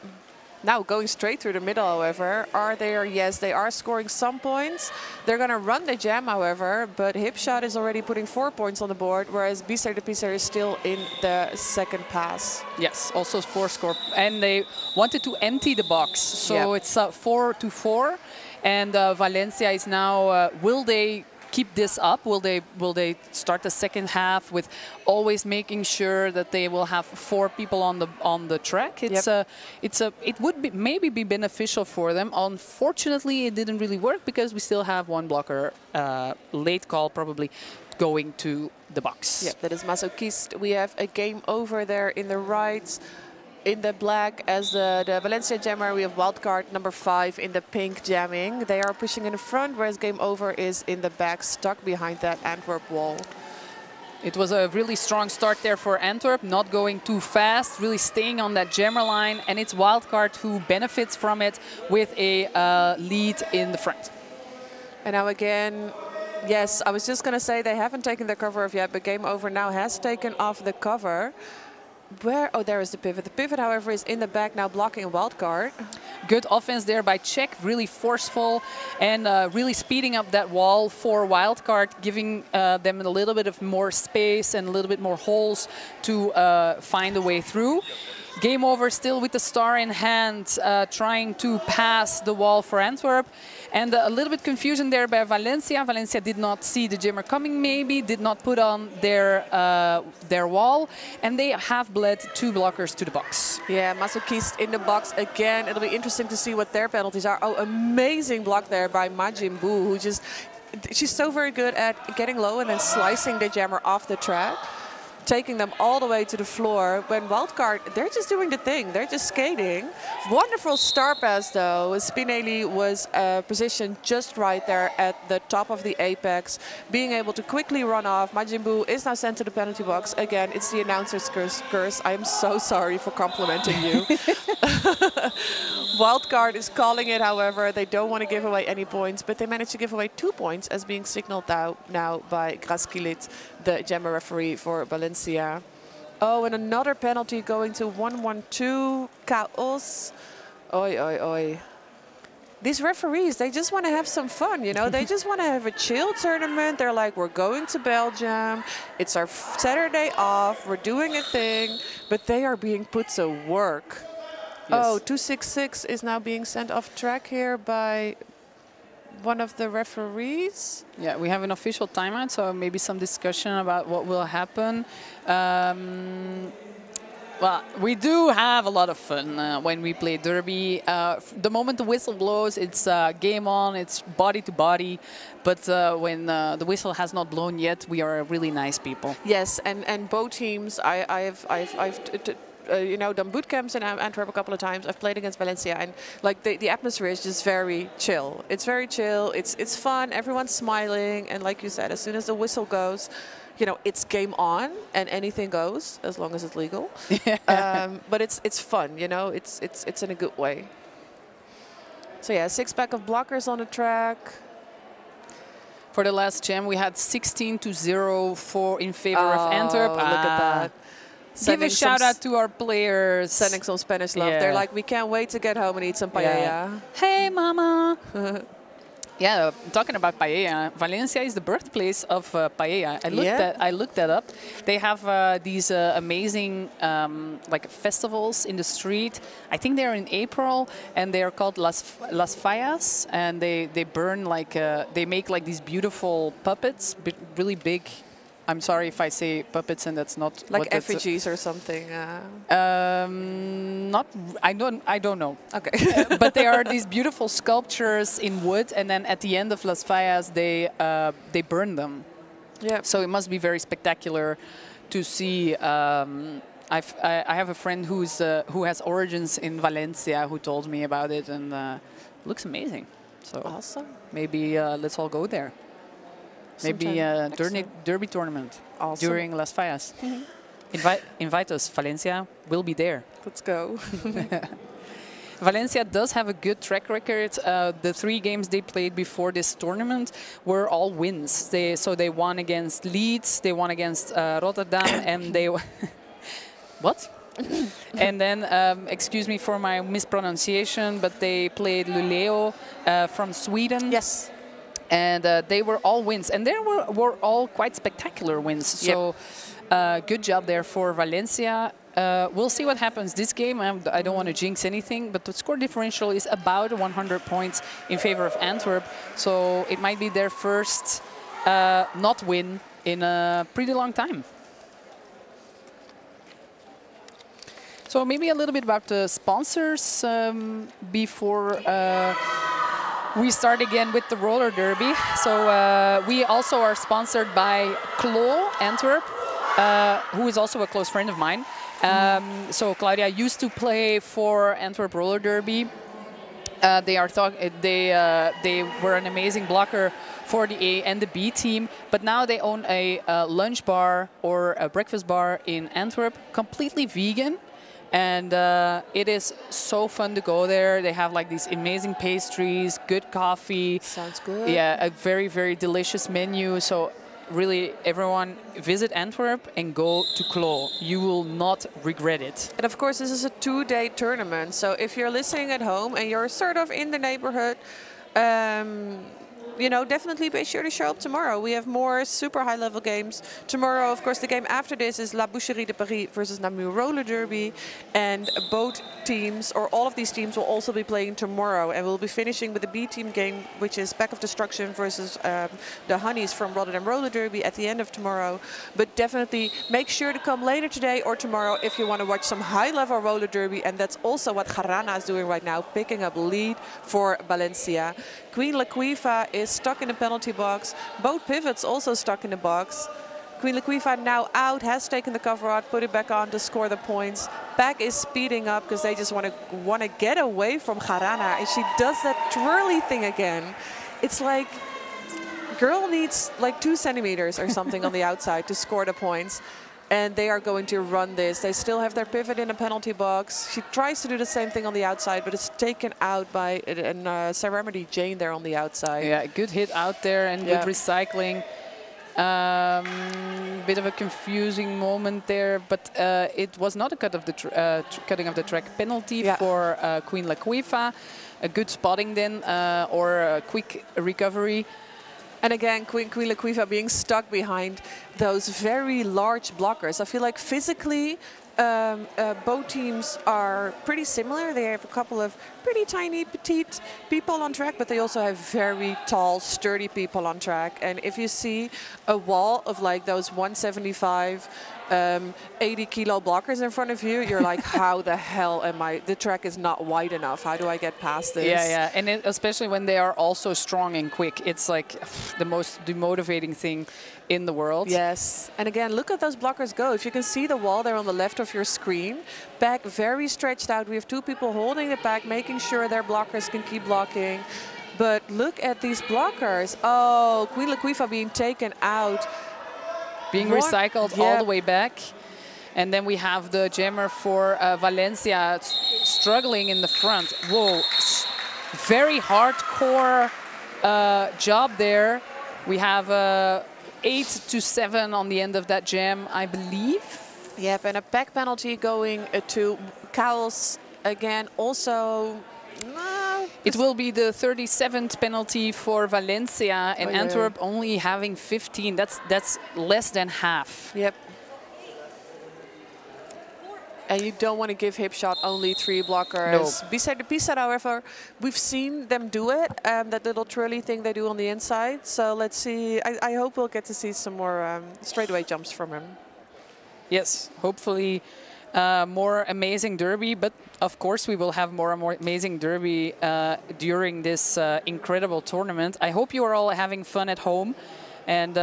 Now going straight through the middle, however, are there? Yes, they are scoring some points. They're going to run the jam, however, but Hipshot is already putting 4 points on the board, whereas Boucherie de Paris is still in the second pass. Yes, also 4 score. And they wanted to empty the box, so it's 4-4. And Valencia is now, will they keep this up? Will they start the second half with always making sure that they will have 4 people on the track? It would maybe be beneficial for them. Unfortunately, it didn't really work because we still have 1 blocker, late call probably, going to the box. Yep, that is Masochiste. We have a game over there in the right. In the black, as the Valencia jammer, we have wildcard number 5 in the pink jamming. They are pushing in the front, whereas game over is in the back, stuck behind that Antwerp wall. It was a really strong start there for Antwerp, not going too fast, really staying on that jammer line, and it's wildcard who benefits from it with a lead in the front. And now again, yes, I was just going to say they haven't taken their cover off yet, but game over now has taken off the cover. Where? Oh, there is the pivot. The pivot, however, is in the back now, blocking a wildcard. Good offense there by Czech, really forceful and really speeding up that wall for wildcard, giving them a little bit of more space and a little bit more holes to find a way through. Game over still with the star in hand, trying to pass the wall for Antwerp. And a little bit confusion there by Valencia. Valencia did not see the jammer coming, maybe, did not put on their wall. And they have bled 2 blockers to the box. Yeah, Masochiste in the box again. It'll be interesting to see what their penalties are. Oh, amazing block there by Majin Buu, who just... She's so very good at getting low and then slicing the jammer off the track, taking them all the way to the floor. When wildcard, they're just doing the thing. They're just skating. Wonderful star pass, though. Spinelli was positioned just right there at the top of the apex, being able to quickly run off. Majin Buu is now sent to the penalty box. Again, it's the announcer's curse. I am so sorry for complimenting you. Wildcard is calling it, however. They don't want to give away any points, but they managed to give away 2 points as being signaled now by Graskilit, the jammer referee for Valencia. Oh, and another penalty going to 1-1-2. Chaos. Oi, oi, oi. These referees, they just want to have some fun, you know? They just want to have a chill tournament. They're like, we're going to Belgium. It's our Saturday off. We're doing a thing. But they are being put to work. Yes. Oh, 266 is now being sent off track here by one of the referees. Yeah, we have an official timeout, so maybe some discussion about what will happen. Well, we do have a lot of fun when we play Derby. The moment the whistle blows, it's game on, it's body to body. But when the whistle has not blown yet, we are really nice people. Yes, and both teams, I've you know, done boot camps in Antwerp a couple of times. I've played against Valencia, and like the atmosphere is just very chill. It's very chill. It's fun. Everyone's smiling, and like you said, as soon as the whistle goes, you know, it's game on, and anything goes as long as it's legal. But it's fun. You know, it's in a good way. So yeah, 6-pack of blockers on the track. For the last jam, we had 16-0 in favor of Antwerp. Look at that. Give a shout out to our players. Sending some Spanish love. Yeah. They're like, we can't wait to get home and eat some paella. Yeah. Hey, mama. Yeah, talking about paella, Valencia is the birthplace of paella. I looked that up. They have these amazing like festivals in the street. I think they're in April, and they are called Las Fallas, and they burn like they make like these beautiful puppets, really big. I'm sorry if I say puppets and that's not like effigies or something. Not. I don't know. Okay. But they are these beautiful sculptures in wood, and then at the end of Las Fallas, they burn them. Yeah. So it must be very spectacular to see. I have a friend who has origins in Valencia who told me about it, and looks amazing. So awesome. Maybe let's all go there. Maybe a derby tournament during Las Fallas. Invite us, Valencia. We'll be there. Let's go. Valencia does have a good track record. The 3 games they played before this tournament were all wins. So they won against Leeds, they won against Rotterdam, and they... What? And then, excuse me for my mispronunciation, but they played Luleå from Sweden. Yes. And they were all wins. And they were all quite spectacular wins. So good job there for Valencia. We'll see what happens this game. I don't want to jinx anything, but the score differential is about 100 points in favor of Antwerp. So it might be their first not win in a pretty long time. So maybe a little bit about the sponsors before we start again with the roller derby. So we also are sponsored by Clo Antwerp, who is also a close friend of mine. So Claudia used to play for Antwerp Roller Derby. They were an amazing blocker for the A and the B team, but now they own a lunch bar or a breakfast bar in Antwerp, completely vegan. And it is so fun to go there. They have like these amazing pastries, good coffee. Sounds good. Yeah, a very, very delicious menu. So really, everyone visit Antwerp and go to Clo. You will not regret it. And of course, this is a 2-day tournament. So if you're listening at home and you're sort of in the neighborhood, you know, definitely be sure to show up tomorrow. We have more super high-level games. Tomorrow, of course, the game after this is La Boucherie de Paris versus Namur Roller Derby. And both teams, or all of these teams, will also be playing tomorrow. And we'll be finishing with the B team game, which is Pack of Destruction versus the Honeys from Rotterdam Roller Derby at the end of tomorrow. But definitely make sure to come later today or tomorrow if you want to watch some high-level roller derby. And that's also what Jarana is doing right now, picking up lead for Valencia. Queen Laquifa is stuck in the penalty box. Both pivots also stuck in the box. Queen Laquifa now out, has taken the cover out, put it back on to score the points. Pack is speeding up because they just want to get away from Jarana, and she does that twirly thing again. It's like girl needs like 2 centimeters or something on the outside to score the points. And they are going to run this. They still have their pivot in the penalty box. She tries to do the same thing on the outside, but it's taken out by Saramedy Jane there on the outside. Yeah, good hit out there and good recycling. Bit of a confusing moment there, but it was not a cutting of the track penalty for Queen Laquifa. A good spotting then, or a quick recovery. And again, Queen Laquifa being stuck behind those very large blockers. I feel like physically, both teams are pretty similar. They have a couple of pretty tiny, petite people on track, but they also have very tall, sturdy people on track. And if you see a wall of like those 175, 80 kilo blockers in front of you, you're like, how the hell am I? The track is not wide enough. How do I get past this? Yeah, and especially when they are also strong and quick, it's like the most demotivating thing in the world. Yes, and again, look at those blockers go. If you can see the wall there on the left of your screen, back very stretched out. We have 2 people holding it back, making sure their blockers can keep blocking. But look at these blockers. Oh, Queen Laquifa being taken out. Being recycled all the way back. And then we have the jammer for Valencia struggling in the front. Whoa, very hardcore job there. We have 8-7 on the end of that jam, I believe. Yep, and a pack penalty going to Cowles again. Also, it will be the 37th penalty for Valencia, and Antwerp only having 15. That's less than half. Yep. And you don't want to give hip shot only 3 blockers. No. Beside the piece, however, we've seen them do it. That little twirly thing they do on the inside. So let's see. I hope we'll get to see some more straightaway jumps from him. Yes, hopefully more amazing derby. But of course, we will have more and more amazing derby during this incredible tournament. I hope you are all having fun at home, and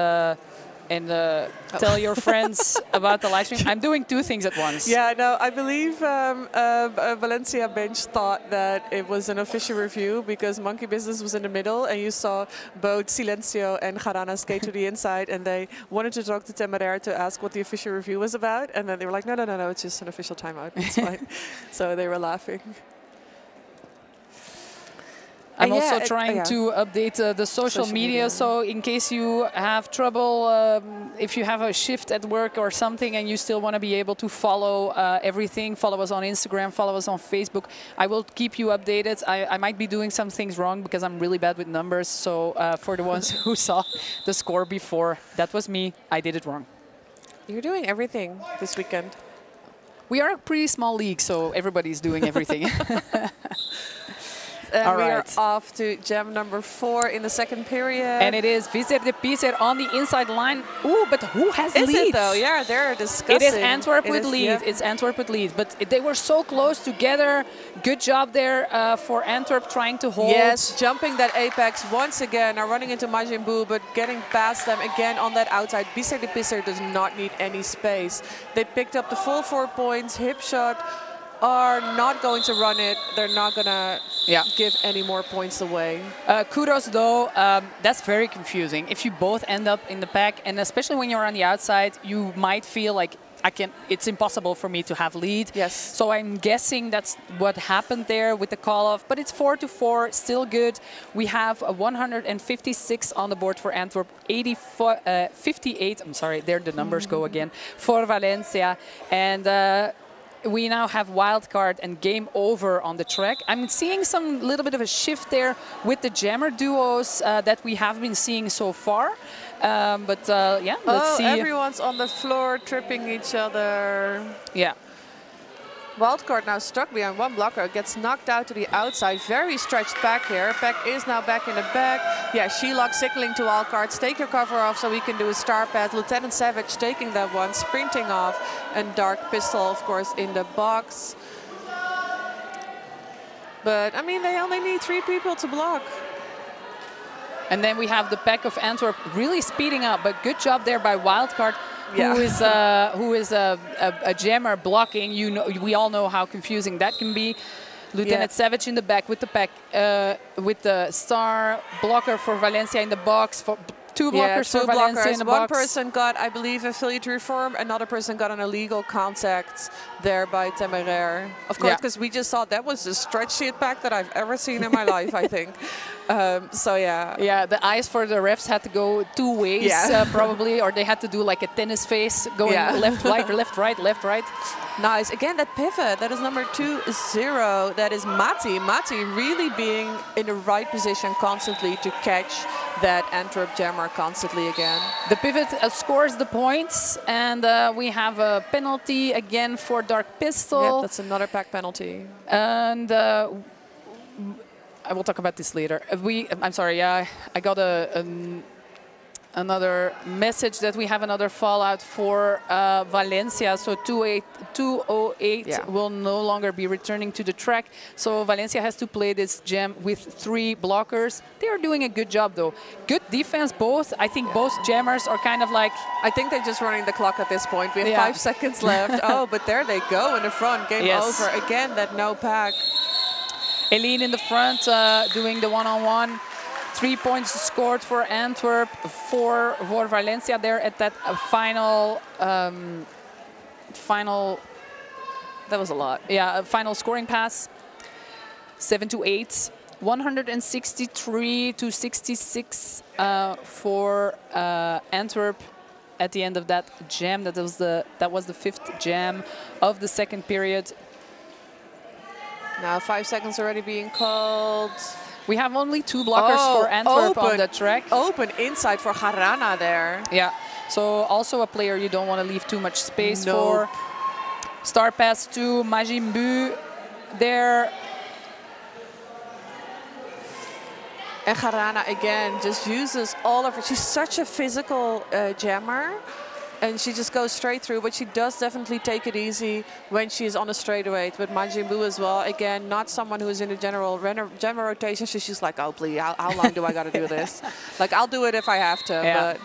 tell your friends about the live stream. I'm doing 2 things at once. Yeah, no, I believe Valencia bench thought that it was an official review because Monkey Business was in the middle, and you saw both Silencio and Jarana skate to the inside, and they wanted to talk to Temeraire to ask what the official review was about, and then they were like, no, it's just an official timeout. It's fine. So they were laughing. I'm also trying to update the social media, so in case you have trouble, if you have a shift at work or something and you still want to be able to follow everything, follow us on Instagram, follow us on Facebook. I will keep you updated. I might be doing some things wrong because I'm really bad with numbers, so for the ones who saw the score before, that was me. I did it wrong. You're doing everything this weekend. We are a pretty small league, so everybody's doing everything. And we are off to jam number 4 in the second period. And it is Boucherie de Paris on the inside line. Ooh, but who has lead? Is it though? Yeah, they're discussing. It is Antwerp with lead. Yep. It's Antwerp with lead. But they were so close together. Good job there for Antwerp trying to hold. Yes, jumping that apex once again. Are running into Majimbu, but getting past them again on that outside. Boucherie de Paris does not need any space. They picked up the full 4 points. Hip shot. Are not going to run it. They're not going to give any more points away. Kudos, though. That's very confusing. If you both end up in the pack, and especially when you're on the outside, you might feel like it's impossible for me to have lead. Yes. So I'm guessing that's what happened there with the call-off. But it's 4-4, still good. We have a 156 on the board for Antwerp, 58, I'm sorry, there the numbers go again, for Valencia. And we now have wildcard and game over on the track. I'm seeing some little bit of a shift there with the jammer duos that we have been seeing so far. But yeah, let's see. Everyone's on the floor tripping each other. Yeah. Wildcard now stuck behind one blocker, gets knocked out to the outside. Very stretched back here. Peck is now back in the back. Yeah, Shelock signaling to wildcards. Take your cover off so we can do a star pass. Lieutenant Savage taking that one, sprinting off. And Dark Pistol, of course, in the box. But, I mean, they only need 3 people to block. And then we have the pack of Antwerp really speeding up, but good job there by wildcard. Yeah. Who is a jammer blocking? You know, we all know how confusing that can be. Lieutenant Savage in the back with the pack, with the star blocker for Valencia in the box. For 2 blockers for Valencia in the box. One person got, I believe, affiliate reform. Another person got an illegal contact there by Temeraire. Of course, because we just saw that was the stretch sheet pack that I've ever seen in my life, I think. So yeah. Yeah, the eyes for the refs had to go 2 ways probably, or they had to do like a tennis face, going left, right, left, right, left, right. Nice. Again, that pivot, that is number 2-0. That is Mati. Mati really being in the right position constantly to catch that Antwerp jammer constantly again. The pivot scores the points, and we have a penalty again for Dark Pistol. Yep, that's another pack penalty. And I will talk about this later. I'm sorry, I got another message that we have another fallout for Valencia. So 208 will no longer be returning to the track. So Valencia has to play this jam with 3 blockers. They are doing a good job, though. Good defense, both. I think both jammers are kind of like... I think they're just running the clock at this point. We have 5 seconds left. Oh, but there they go in the front. Game over. Again, that no pack. Eileen in the front doing the one-on-one. 3 points scored for Antwerp, 4 for Valencia there at that final. That was a lot. Yeah, final scoring pass. 7-8, 163-66 for Antwerp at the end of that jam. That was the 5th jam of the second period. Now 5 seconds already being called. We have only 2 blockers for Antwerp on the track. Open inside for Harana there. Yeah, so also a player you don't want to leave too much space for. Star pass to Majimbu there. And Harana again just uses all of it. She's such a physical jammer. And she just goes straight through, but she does definitely take it easy when she's on a straightaway. With Majimbu as well, again, not someone who is in a general jammer rotation. So she's like, oh, please, how long do I got to do this? Like, I'll do it if I have to, but...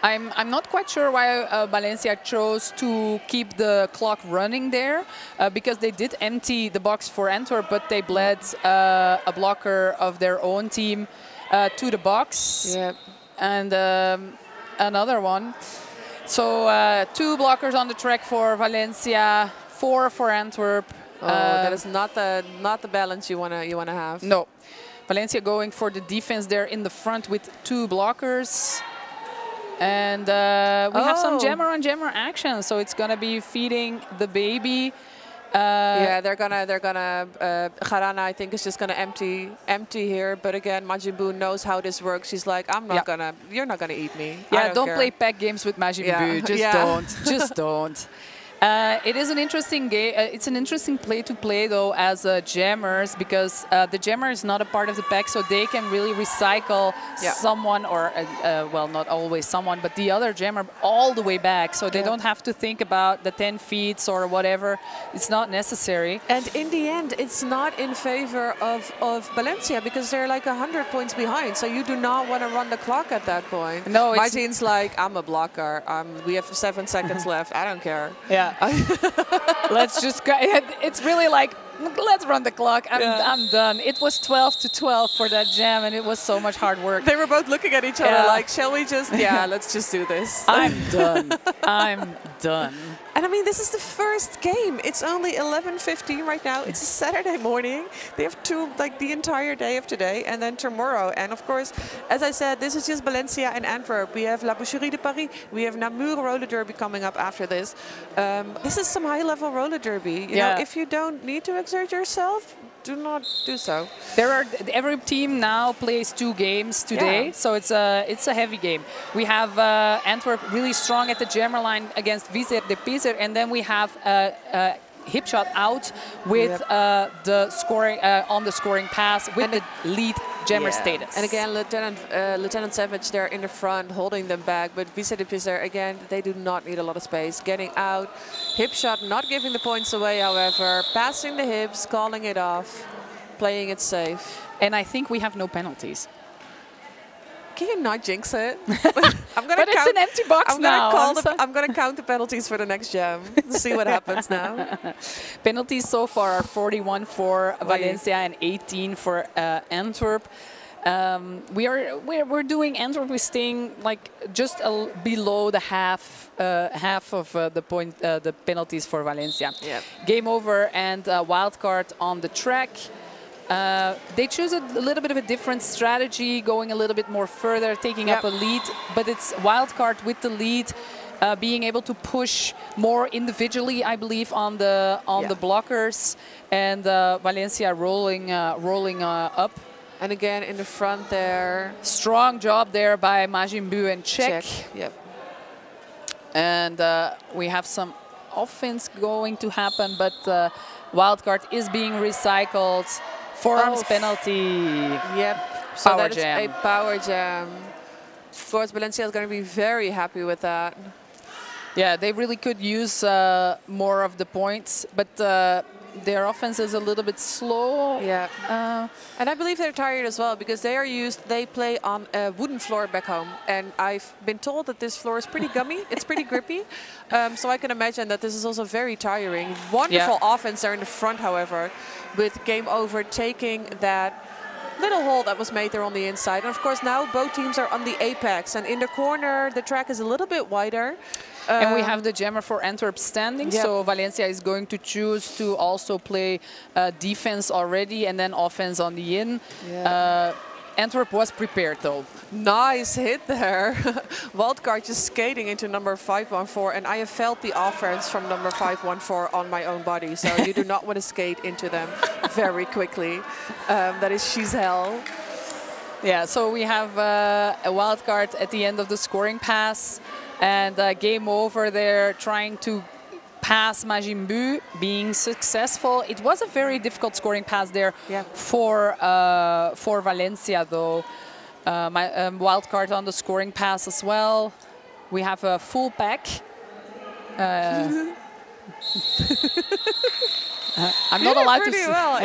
I'm not quite sure why Valencia chose to keep the clock running there, because they did empty the box for Antwerp, but they bled a blocker of their own team to the box. Yep. And another one. So 2 blockers on the track for Valencia, 4 for Antwerp. Oh, that is not the balance you wanna have. No. Valencia going for the defense there in the front with 2 blockers. And we have some jammer on jammer action, so it's gonna be feeding the baby. Yeah, they're gonna Garana, I think, is just gonna empty here. But again, Majin Buu knows how this works. She's like, you're not gonna eat me. Yeah, don't play pack games with Majin Buu. Just don't. Just don't. It is an interesting game. It's an interesting play to play though as jammers, because the jammer is not a part of the pack, so they can really recycle someone, or well, not always someone, but the other jammer all the way back, so they don't have to think about the 10 feet or whatever. It's not necessary. And in the end, it's not in favor of Valencia, because they're like 100 points behind, so you do not want to run the clock at that point. No, Majin's like, I'm a blocker. We have 7 seconds left. I don't care. Yeah. Let's just go. It's really like, let's run the clock. I'm done. It was 12-12 for that jam, and it was so much hard work. They were both looking at each other like, shall we just, let's just do this. I'm done. I'm done. And I mean, this is the first game. It's only 11:15 right now. It's a Saturday morning. They have the entire day of today and then tomorrow. And of course, as I said, this is just Valencia and Antwerp. We have Boucherie de Paris. We have Namur Roller Derby coming up after this. This is some high-level roller derby. You know, if you don't need to exert yourself, do not do so. Every team now plays 2 games today, so it's a heavy game. We have Antwerp really strong at the jammer line against Valencia de Paris, and then we have hip shot out with the scoring on the scoring pass with the lead jammer status. And again, Lieutenant Savage there in the front holding them back, but Valencia de Paris again, they do not need a lot of space. Getting out, hip shot, not giving the points away, however, passing the hips, calling it off, playing it safe. And I think we have no penalties. Can you not jinx it? But it's an empty box now. I'm going to count the penalties for the next jam. See what happens now. Penalties so far are 41 for Valencia and 18 for Antwerp. We're doing Antwerp. We're staying like just below the half of the penalties for Valencia. Yep. Game over and wild card on the track. They choose a little bit of a different strategy, going a little bit more further, taking up a lead, but it's wildcard with the lead, being able to push more individually, I believe, on the blockers, and Valencia rolling up. And again in the front there. Strong job there by Majin Buu and Check. Yep. And we have some offense going to happen, but wildcard is being recycled. Forearms penalty. Yep. So that is a power jam. Of course, Valencia is going to be very happy with that. Yeah, they really could use more of the points, but their offense is a little bit slow. Yeah. And I believe they're tired as well, because they play on a wooden floor back home. And I've been told that this floor is pretty gummy. It's pretty grippy. So I can imagine that this is also very tiring. Wonderful offense there in the front, however, with game over taking that little hole that was made there on the inside. And of course, now both teams are on the apex. And in the corner, the track is a little bit wider. And we have the jammer for Antwerp standing, so Valencia is going to choose to also play defense already and then offense on the in. Antwerp was prepared though. Nice hit there. Wildcard just skating into number 514, and I have felt the offense from number 514 on my own body, so you do not want to skate into them very quickly. That is Giselle. Yeah, so we have a wildcard at the end of the scoring pass. And game over there, trying to pass Majin Buu, being successful. It was a very difficult scoring pass there for Valencia, though. Wild card on the scoring pass as well. We have a full pack. I'm not allowed to. Pretty well.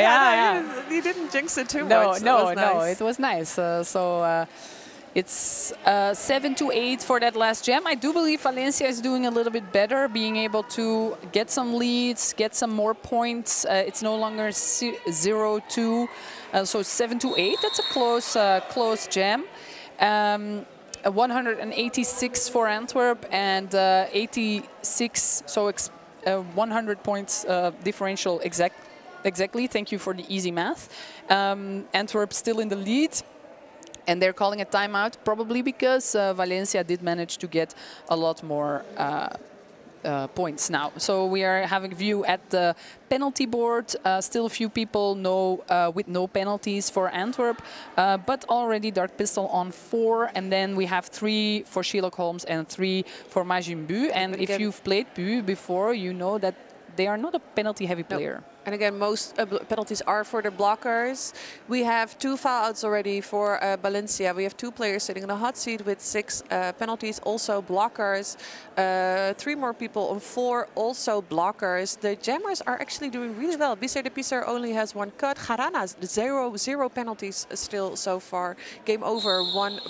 You didn't jinx it too much. No, it was nice. It's 7-8 for that last jam. I do believe Valencia is doing a little bit better, being able to get some leads, get some more points. It's no longer 0-2, so 7-8. That's a close jam. 186 for Antwerp and 86. So 100 points differential exactly. Thank you for the easy math. Antwerp still in the lead. And they're calling a timeout, probably because Valencia did manage to get a lot more points now. So we are having a view at the penalty board. Still a few people with no penalties for Antwerp, but already Dark Pistol on 4. And then we have 3 for Sherlock Holmes and 3 for Majin Bu. And if you've played Bu before, you know that they are not a penalty-heavy player. And again, most penalties are for the blockers. We have 2 foul outs already for Valencia. We have 2 players sitting in the hot seat with 6 penalties, also blockers. 3 more people on 4, also blockers. The jammers are actually doing really well. Boucherie de Paris only has 1 cut. Garana's 0 penalties still so far. Game over, 1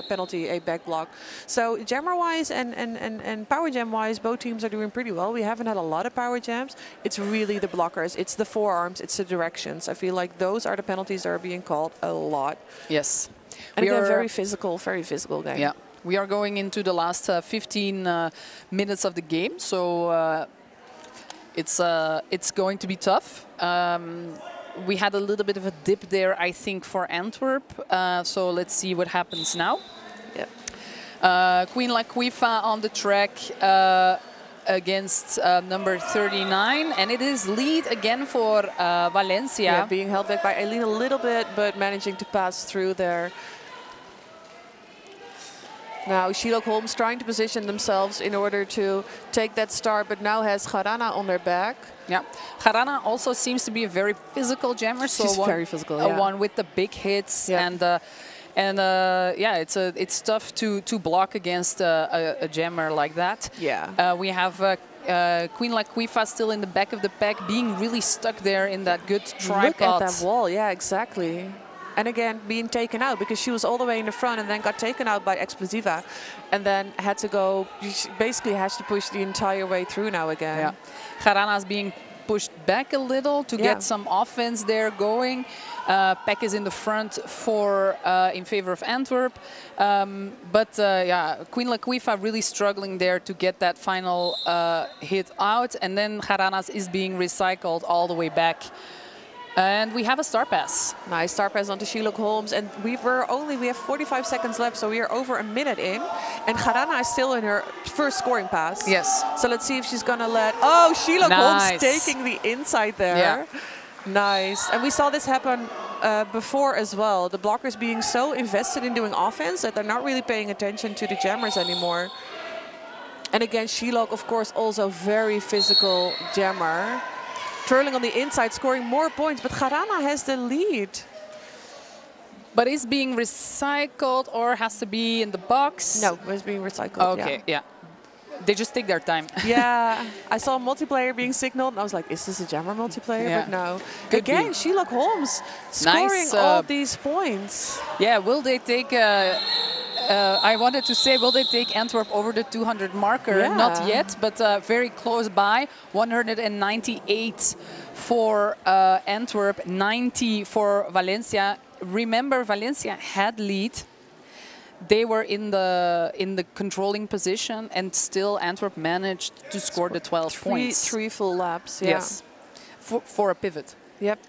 penalty, a back block. So jammer-wise and power jam-wise, both teams are doing pretty well. We haven't had a lot of power jams. It's really the blockers. It's the forearms, it's the directions. I feel like those are the penalties that are being called a lot. Yes. And again, very physical game. Yeah. We are going into the last 15 minutes of the game, so it's going to be tough. We had a little bit of a dip there, I think, for Antwerp. So let's see what happens now. Yeah. Queen Laquifa on the track. Against number 39, and it is lead again for Valencia. Yeah, being held back by Eileen a little bit, but managing to pass through there. Now Sherlock Holmes trying to position themselves in order to take that start, but now has Garana on their back. Yeah, Garana also seems to be a very physical jammer. So she's very physical, yeah. One with the big hits, yeah. and yeah, it's tough to block against a jammer like that. Yeah. We have Queen Laquifa still in the back of the pack, being really stuck there in that good tripod. Look at that wall, yeah, exactly. And again, being taken out because she was all the way in the front and then got taken out by Explosiva, and then had to go. She basically has to push the entire way through now again. Yeah. Garana's being pushed back a little to get some offense there going. Peck is in the front for in favor of Antwerp, but yeah, Queen Laquifa really struggling there to get that final hit out, and then Garana's is being recycled all the way back. And we have a star pass. Nice star pass onto Sherlock Holmes, and we have 45 seconds left, so we are over a minute in, and Garana is still in her first scoring pass. Yes. So let's see if she's gonna let. Oh, Sherlock Holmes taking the inside there. Yeah. Nice, and we saw this happen before as well. The blockers being so invested in doing offense that they're not really paying attention to the jammers anymore. And again, Sherlock, of course, also very physical jammer. Twirling on the inside, scoring more points, but Garana has the lead. But is being recycled or has to be in the box? No, it's being recycled. Okay, yeah. They just take their time. Yeah, I saw a multiplayer being signaled, and I was like, is this a jammer multiplayer? Yeah. But no. Could again, be. Sherlock Holmes scoring all these points. Yeah, will they take... I wanted to say, will they take Antwerp over the 200 marker? Yeah. Not yet, but very close by. 198 for Antwerp, 90 for Valencia. Remember, Valencia had lead. They were in the controlling position, and still Antwerp managed to score the 12 points. 3 full laps, yeah. Yes, for a pivot. Yep.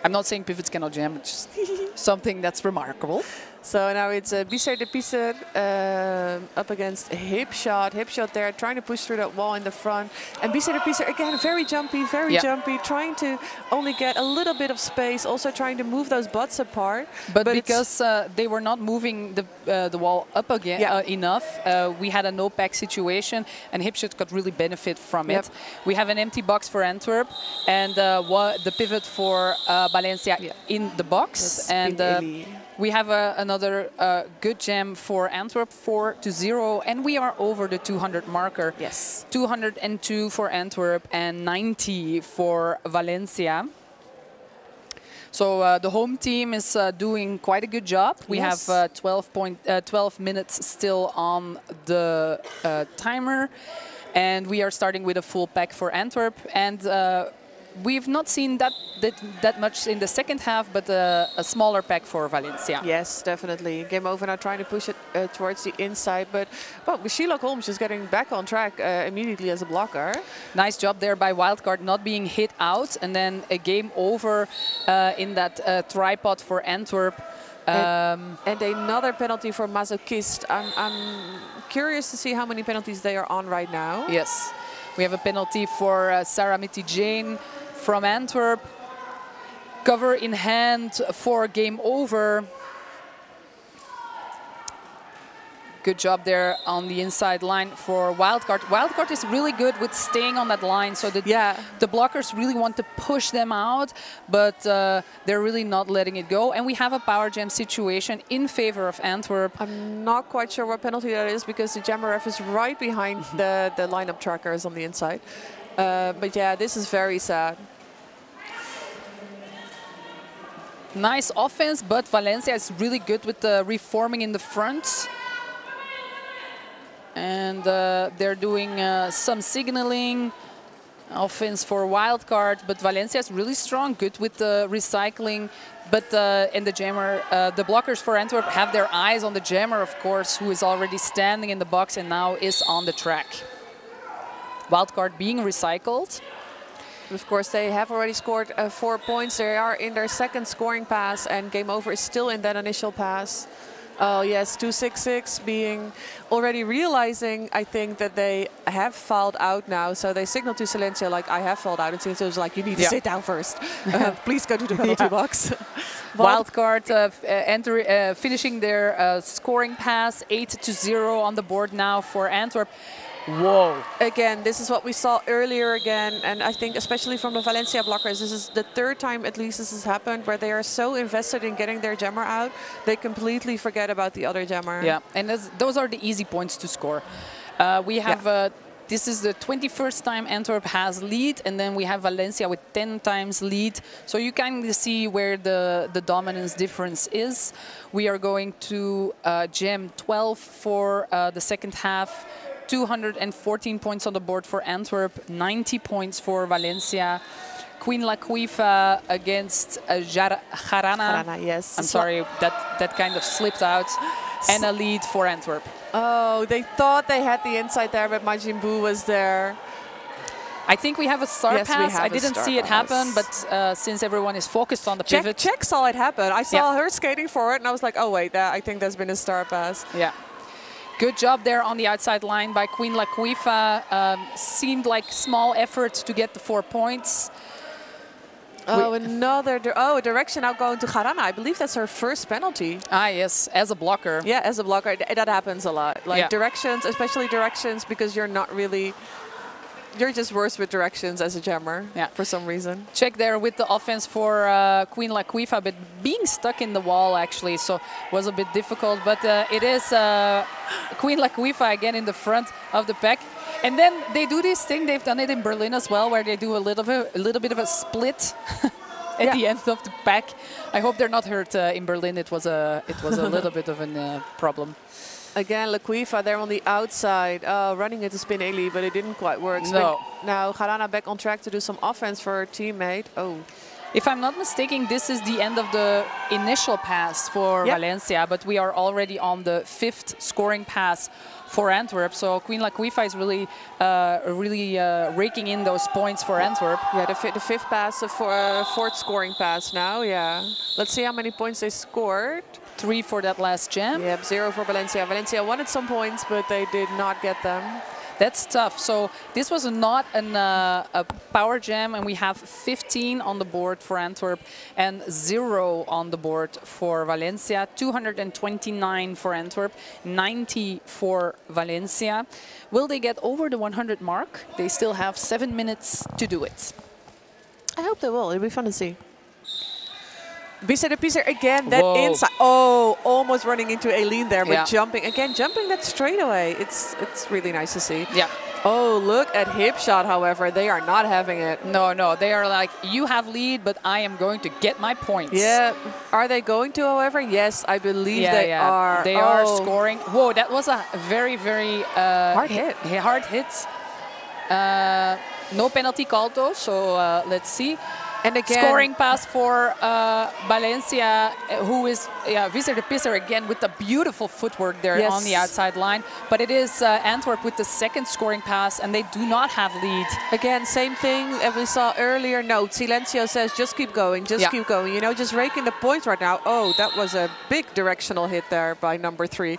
I'm not saying pivots cannot jam, it's just something that's remarkable. So now it's Boucherie de Paris up against Hip Shot. Hip Shot there, trying to push through that wall in the front. And Boucherie de Paris, again, very jumpy, trying to only get a little bit of space, also trying to move those butts apart. But because they were not moving the wall up again enough, we had a no-pack situation, and Hip Shot could really benefit from it. We have an empty box for Antwerp, and the pivot for Valencia in the box. And we have another good jam for Antwerp, 4-0, and we are over the 200 marker. Yes. 202 for Antwerp and 90 for Valencia. So the home team is doing quite a good job. We have 12 minutes still on the timer, and we are starting with a full pack for Antwerp. And we've not seen that much in the second half, but a smaller pack for Valencia. Yes, definitely. Game over now, trying to push it towards the inside. But, well, Sherlock Holmes just getting back on track immediately as a blocker. Nice job there by Wildcard, not being hit out. And then a game over in that tripod for Antwerp. And another penalty for Masochist. I'm curious to see how many penalties they are on right now. Yes. We have a penalty for Sarah Mitty-Jane from Antwerp. Cover in hand for game over. Good job there on the inside line for Wildcard. Wildcard is really good with staying on that line, so the blockers really want to push them out, but they're really not letting it go. And we have a power jam situation in favor of Antwerp. I'm not quite sure what penalty that is because the jammer ref is right behind the lineup trackers on the inside. But yeah, this is very sad. Nice offense, but Valencia is really good with the reforming in the front. And they're doing some signaling. Offense for Wildcard, but Valencia is really strong, good with the recycling. But in the jammer, the blockers for Antwerp have their eyes on the jammer, of course, who is already standing in the box and now is on the track. Wildcard being recycled. Of course, they have already scored 4 points. They are in their second scoring pass, and game over is still in that initial pass. Oh yes, 266 being already realizing, I think, that they have fouled out now. So they signal to Silencio like, I have fouled out. And Silencio was like, you need to sit down first. Please go to the penalty box. Wildcard finishing their scoring pass, 8-0 on the board now for Antwerp. Whoa. Again, this is what we saw earlier again, and I think especially from the Valencia blockers, this is the third time at least this has happened where they are so invested in getting their jammer out, they completely forget about the other jammer. Yeah, and those are the easy points to score. We have, this is the 21st time Antwerp has lead, and then we have Valencia with 10 times lead. So you kind of see where the dominance difference is. We are going to jam 12 for the second half. 214 points on the board for Antwerp, 90 points for Valencia. Queen Laquifa against Jarana. Yes. I'm sorry, that kind of slipped out. And a lead for Antwerp. Oh, they thought they had the inside there, but Majin Buu was there. I think we have a star pass. I didn't see it happen, but since everyone is focused on the pivot. Check saw it happen. I saw her skating for it, and I was like, oh, wait, I think there's been a star pass. Yeah. Good job there on the outside line by Queen Laquifa. Seemed like small effort to get the 4 points. Oh, another direction now going to Jarana. I believe that's her first penalty. Ah, yes, as a blocker. Yeah, as a blocker. That happens a lot. Like directions, especially directions, because you're not really... You're just worse with directions as a jammer for some reason. Check there with the offense for Queen Laquifa, but being stuck in the wall actually, so was a bit difficult. But it is Queen Laquifa again in the front of the pack. And then they do this thing, they've done it in Berlin as well, where they do a little bit of a split at the end of the pack. I hope they're not hurt in Berlin. It was a little bit of a problem. Again, Laquifa there on the outside, running into spin A-Lee, but it didn't quite work. No. Now Jarana back on track to do some offense for her teammate. Oh. If I'm not mistaken, this is the end of the initial pass for Valencia, but we are already on the 5th scoring pass for Antwerp. So Queen Laquifa is really raking in those points for Antwerp. Yeah, the 5th pass for 4th scoring pass now, Let's see how many points they scored. 3 for that last jam. Yep, 0 for Valencia. Valencia wanted some points, but they did not get them. That's tough. So this was not a power jam, and we have 15 on the board for Antwerp and 0 on the board for Valencia. 229 for Antwerp, 90 for Valencia. Will they get over the 100 mark? They still have 7 minutes to do it. I hope they will. It'll be fun to see. Boucherie de Paris again, that inside. Oh, almost running into Aileen there, but jumping. Again, jumping that straight away. It's really nice to see. Yeah. Oh, look at hip shot, however. They are not having it. No. They are like, you have lead, but I am going to get my points. Yeah. Are they going to, however? Yes, I believe they are. They are scoring. Whoa, that was a very, very... hard hit. Hard hit. No penalty called though, so let's see. And again, scoring pass for Valencia, who is Valencia de Pisser again with the beautiful footwork there on the outside line. But it is Antwerp with the second scoring pass, and they do not have lead. Again, same thing as we saw earlier. No, Silencio says just keep going, just keep going. You know, just raking the points right now. Oh, that was a big directional hit there by number 3.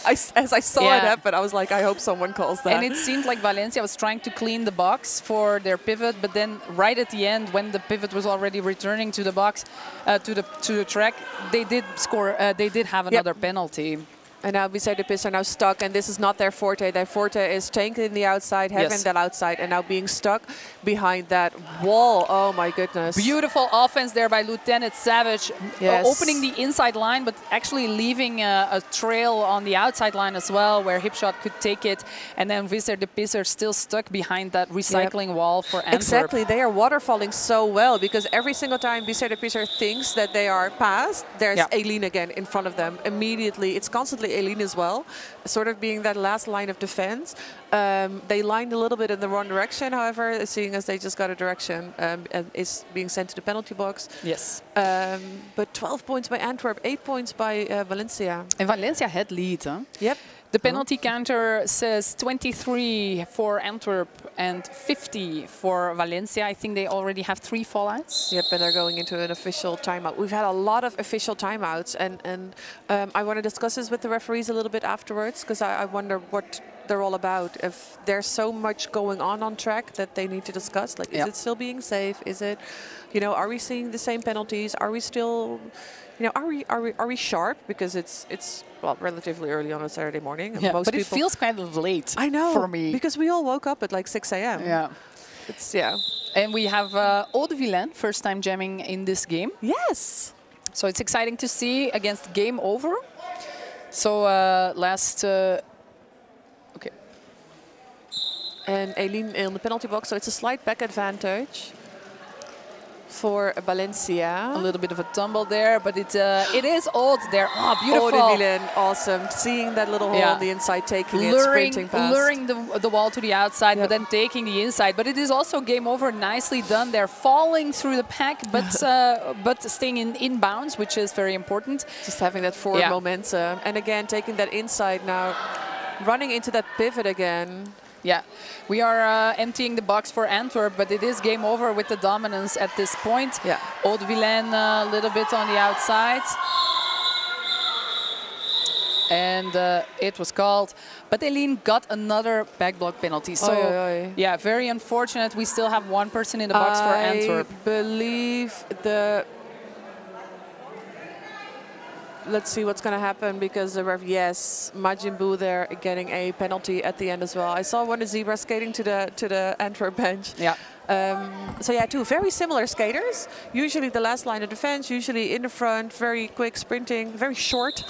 As I saw it happen, I was like, I hope someone calls that. And it seemed like Valencia was trying to clean the box for their pivot, but then right at the end, when the pivot was already returning to the box, to the track, they did score. They did have another penalty. And now Valencia de Pisser are now stuck, and this is not their forte. Their forte is taking the outside, having that outside, and now being stuck behind that wall. Oh my goodness. Beautiful offense there by Lieutenant Savage, opening the inside line, but actually leaving a trail on the outside line as well, where Hipshot could take it. And then Valencia de Pisser still stuck behind that recycling wall for Antwerp. Exactly, they are waterfalling so well, because every single time Valencia de Pisser thinks that they are past, there's Aileen again in front of them. Immediately, it's constantly Aileen as well, sort of being that last line of defense. They lined a little bit in the wrong direction, however, seeing as they just got a direction and is being sent to the penalty box. Yes. But 12 points by Antwerp, 8 points by Valencia. And Valencia had lead, huh? Yep. The penalty counter says 23 for Antwerp and 50 for Valencia. I think they already have 3 fallouts. Yep, and they're going into an official timeout. We've had a lot of official timeouts, and I want to discuss this with the referees a little bit afterwards, because I wonder what they're all about. If there's so much going on track that they need to discuss, like, is it still being safe? Is it, you know, are we seeing the same penalties? Are we still, you know, are we sharp? Because it's well, relatively early on a Saturday morning. Yeah, but it feels kind of late. I know, for me, because we all woke up at like 6 a.m. Yeah, it's And we have Aude first time jamming in this game. Yes. So it's exciting to see against Game Over. So last. Okay. And Aileen in the penalty box, so it's a slight back advantage for Valencia. A little bit of a tumble there, but it is Aude there. Oh, beautiful. Aude, awesome. Seeing that little hole on the inside, taking it, sprinting past. Luring the wall to the outside, but then taking the inside. But it is also Game Over. Nicely done. They're falling through the pack, but staying in bounds, which is very important. Just having that forward momentum. And again, taking that inside now, running into that pivot again. Yeah, we are emptying the box for Antwerp, but it is Game Over with the dominance at this point. Yeah. Aude a little bit on the outside. And it was called. But Aileen got another back block penalty. So, yeah, very unfortunate. We still have 1 person in the box for Antwerp. I believe the... Let's see what's going to happen, because the ref, Majin Buu there getting a penalty at the end as well. I saw one of Zebra skating to the Antwerp bench. Yeah. So yeah, 2 very similar skaters. Usually the last line of defense, usually in the front, very quick sprinting, very short.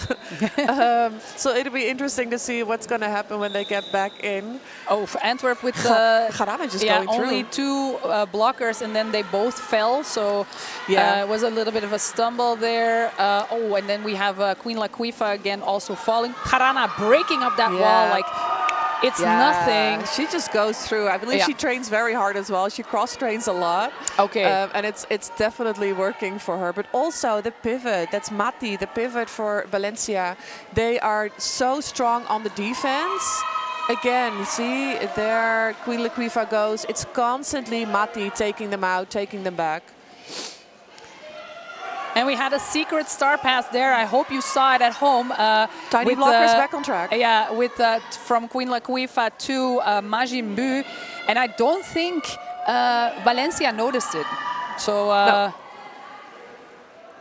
So it'll be interesting to see what's going to happen when they get back in. Oh, for Antwerp with the Garana just going through. Only 2 blockers, and then they both fell. So it was a little bit of a stumble there. Oh, and then we have Queen Laquifa again also falling. Garana breaking up that wall like it's nothing. She just goes through. I believe she trains very hard as well. She cross-trains a lot. Okay. And it's definitely working for her. But also the pivot, that's Mati, the pivot for Valencia. They are so strong on the defense. Again, see, there Queen Laquifa goes. It's constantly Mati taking them out, taking them back. And we had a secret star pass there. I hope you saw it at home. Tiny blockers back on track. Yeah, with from Queen Laquifa to Majin Buu. And I don't think Valencia noticed it. So,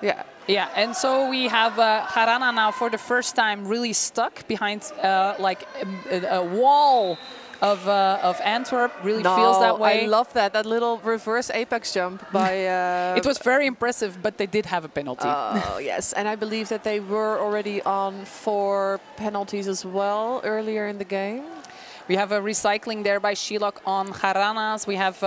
no. Yeah, and so we have Garana now for the first time really stuck behind like a wall of Antwerp. Really feels that way. I love that little reverse apex jump by... It was very impressive, but they did have a penalty. Oh, yes. And I believe that they were already on 4 penalties as well earlier in the game. We have a recycling there by Shilok on Garanas. We have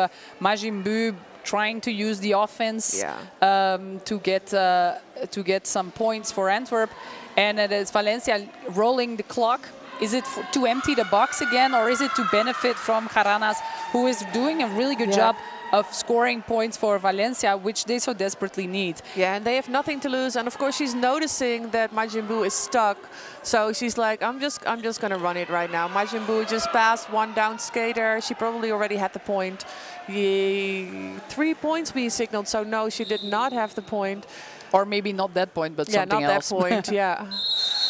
Majin Buu trying to use the offense to get some points for Antwerp. And it is Valencia rolling the clock. Is it to empty the box again, or is it to benefit from Jaranas, who is doing a really good job of scoring points for Valencia, which they so desperately need? Yeah, and they have nothing to lose. And of course, she's noticing that Majin Buu is stuck. So she's like, I'm just going to run it right now. Majin Buu just passed one down skater. She probably already had the point. 3 points being signaled. So no, she did not have the point. Or maybe not that point, but something else. Yeah, not that point, yeah.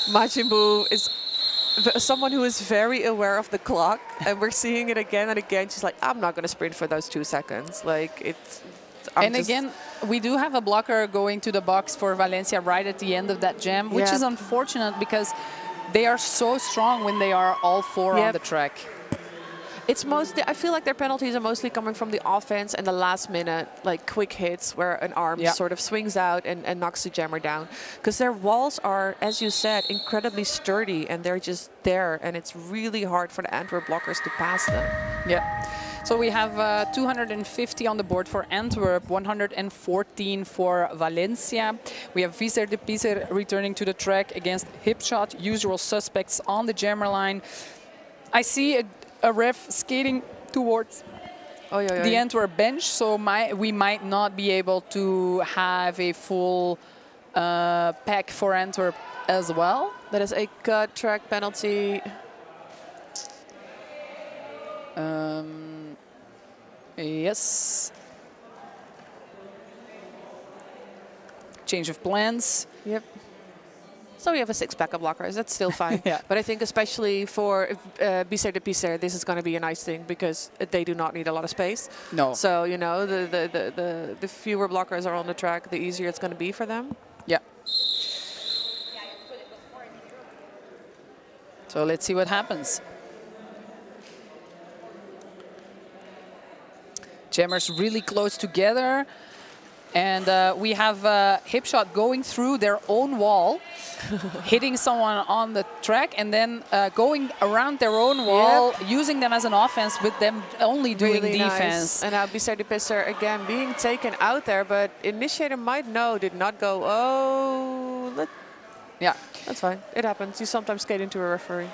Majin Buu is someone who is very aware of the clock, and we're seeing it again and again. She's like, I'm not going to sprint for those 2 seconds. Like, it's... And again, we do have a blocker going to the box for Valencia right at the end of that jam, which is unfortunate because they are so strong when they are all 4 on the track. It's mostly, I feel like their penalties are mostly coming from the offense and the last minute, like quick hits where an arm sort of swings out and knocks the jammer down. Because their walls are, as you said, incredibly sturdy, and they're just there, and it's really hard for the Antwerp blockers to pass them. Yeah. So we have 250 on the board for Antwerp, 114 for Valencia. We have Valencia de Paris returning to the track against Hipshot, usual suspects on the jammer line. I see a ref skating towards the Antwerp bench, so we might not be able to have a full pack for Antwerp as well. That is a cut track penalty. Yes. Change of plans. Yep. So we have a 6 backup blockers. That's still fine. But I think especially for Valencia de Paris, this is going to be a nice thing because they do not need a lot of space. No. So, you know, the fewer blockers are on the track, the easier it's going to be for them. Yeah. So let's see what happens. Jammers really close together. And we have Hipshot going through their own wall, hitting someone on the track, and then going around their own wall, using them as an offense, with them only doing really defense. Nice. And now Valencia de Paris again being taken out there, but Initiator might know, did not go, yeah, that's fine. It happens. You sometimes skate into a referee.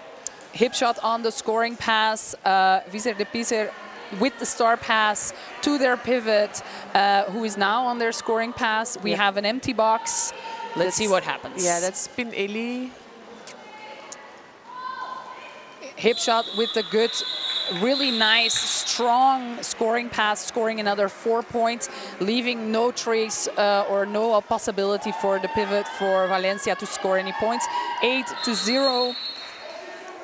Hipshot on the scoring pass. Valencia de Paris with the star pass to their pivot, who is now on their scoring pass. We have an empty box. Let's see what happens. Yeah, that's been Eli. Hipshot with the good, really nice, strong scoring pass, scoring another 4 points, leaving no trace or no possibility for the pivot for Valencia to score any points. 8-0.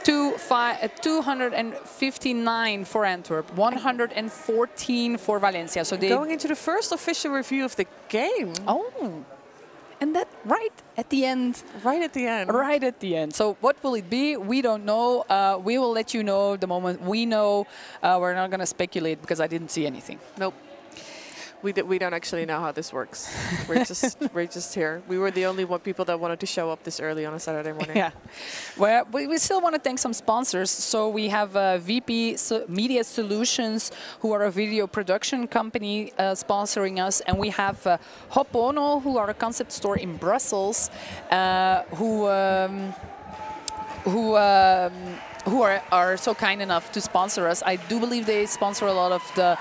259 for Antwerp, 114 for Valencia. So they going into the first official review of the game. Oh, and that right at the end. Right at the end. Right at the end. So what will it be? We don't know. We will let you know the moment we know. We're not going to speculate because I didn't see anything. Nope. We don't actually know how this works. We're just here. We were the only people that wanted to show up this early on a Saturday morning. Yeah. Well, we still want to thank some sponsors. So we have VP Media Solutions, who are a video production company sponsoring us. And we have Hopono, who are a concept store in Brussels, who are so kind enough to sponsor us. I do believe they sponsor a lot of the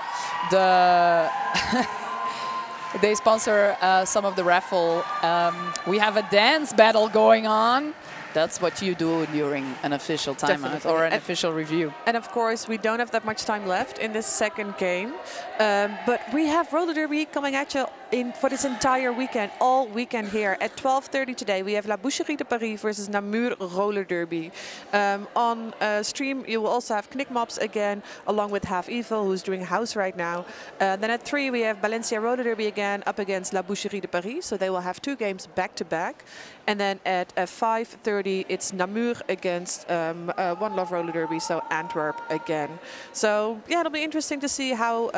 they sponsor some of the raffle. We have a dance battle going on. That's what you do during an official timeout or an official review. And of course, we don't have that much time left in this second game. But we have Roller Derby coming at you for this entire weekend, all weekend here. At 12:30 today, we have La Boucherie de Paris versus Namur Roller Derby. On stream, you will also have Knick Mops again, along with Half Evil, who's doing house right now. Then at 3, we have Valencia Roller Derby again up against La Boucherie de Paris. So they will have 2 games back-to-back. And then at 5:30, it's Namur against One Love Roller Derby, so Antwerp again. So yeah, it'll be interesting to see how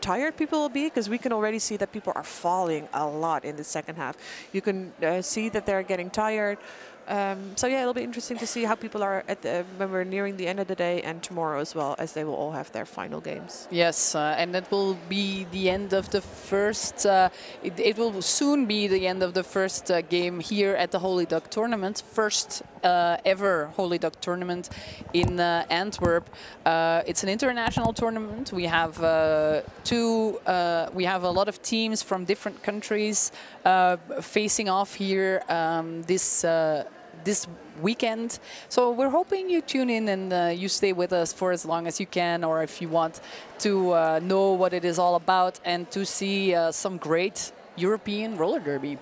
tired people will be, because we can already see that people are falling a lot in the second half. You can see that they're getting tired. So yeah, it'll be interesting to see how people are when we're nearing the end of the day, and tomorrow as well, as they will all have their final games. Yes, and that will be the end of the first. It will soon be the end of the first game here at the Holy Duck Tournament. First ever Holy Duck tournament in Antwerp. It's an international tournament. We have we have a lot of teams from different countries facing off here this weekend. So we're hoping you tune in and you stay with us for as long as you can, or if you want to know what it is all about and to see some great European roller derby.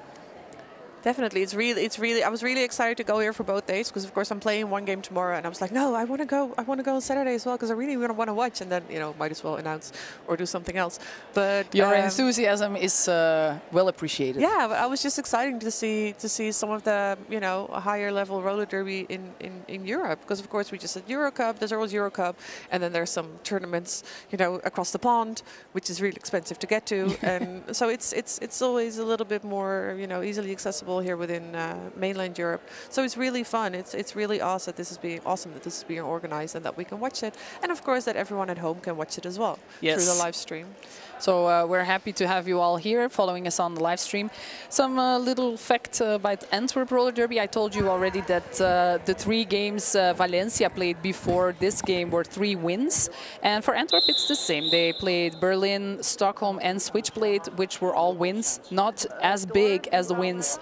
Definitely, it's really. I was really excited to go here for both days because, of course, I'm playing one game tomorrow, and I was like, no, I want to go. I want to go on Saturday as well because I really want to watch. And then, you know, might as well announce or do something else. But your enthusiasm is well appreciated. Yeah, I was just excited to see some of the, you know, higher level roller derby in Europe because, of course, we just had Euro Cup. There's always Euro Cup, and then there's some tournaments, you know, across the pond, which is really expensive to get to, and so it's always a little bit more, you know, easily accessible here within mainland Europe. So it's really fun. It's really awesome that this is being organized and that we can watch it, and of course that everyone at home can watch it as well through the live stream. So we're happy to have you all here following us on the live stream. Some little fact about Antwerp Roller Derby. I told you already that the 3 games Valencia played before this game were 3 wins. And for Antwerp, it's the same. They played Berlin, Stockholm, and Switchblade, which were all wins. Not as big as the wins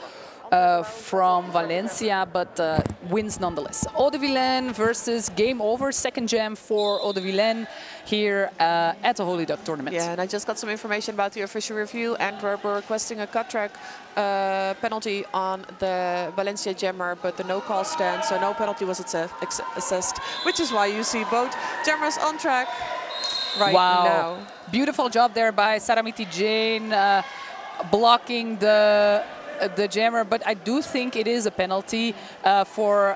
from Valencia, but wins nonetheless. Eau de Vilaine versus Game Over, second jam for Eau de Vilaine here at the Holy Duck tournament. Yeah, and I just got some information about the official review. Antwerp were requesting a cut track penalty on the Valencia jammer, but the no call stands, so no penalty was assessed, which is why you see both jammers on track right now. Beautiful job there by Saramiti Jane blocking the jammer, but I do think it is a penalty for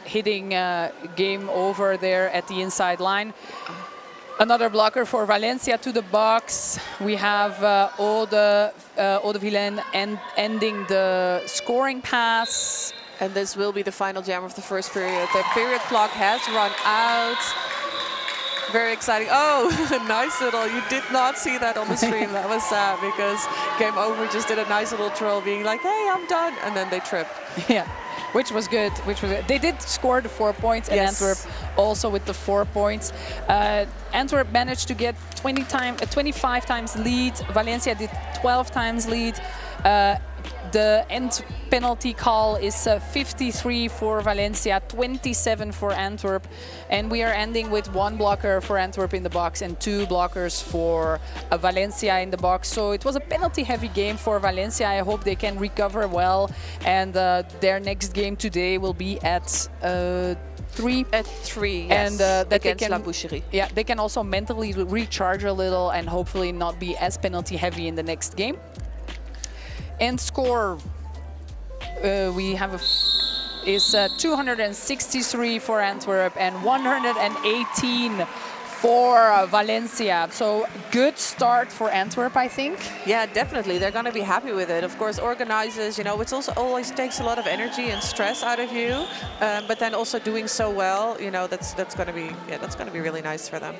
hitting Game Over there at the inside line. Another blocker for Valencia to the box. We have Eau de Vilaine ending the scoring pass. And this will be the final jam of the first period. The period clock has run out. Very exciting. Oh, nice little, you did not see that on the stream. That was sad because Game Over just did a nice little troll being like, hey, I'm done. And then they tripped. Yeah, which was good. They did score the 4 points, and Antwerp also with the 4 points. Antwerp managed to get 25 times lead. Valencia did 12 times lead. The end penalty call is 53 for Valencia, 27 for Antwerp. And we are ending with 1 blocker for Antwerp in the box and 2 blockers for Valencia in the box. So it was a penalty-heavy game for Valencia. I hope they can recover well. And their next game today will be at 3. At 3, yes. And that against they can, La Boucherie. Yeah, they can also mentally recharge a little and hopefully not be as penalty-heavy in the next game. And score we have is 263 for Antwerp and 118 for Valencia. So good start for Antwerp, I think. Yeah, definitely. They're going to be happy with it. Of course, organizers, you know, it also always takes a lot of energy and stress out of you. But then also doing so well, you know, that's going to be really nice for them.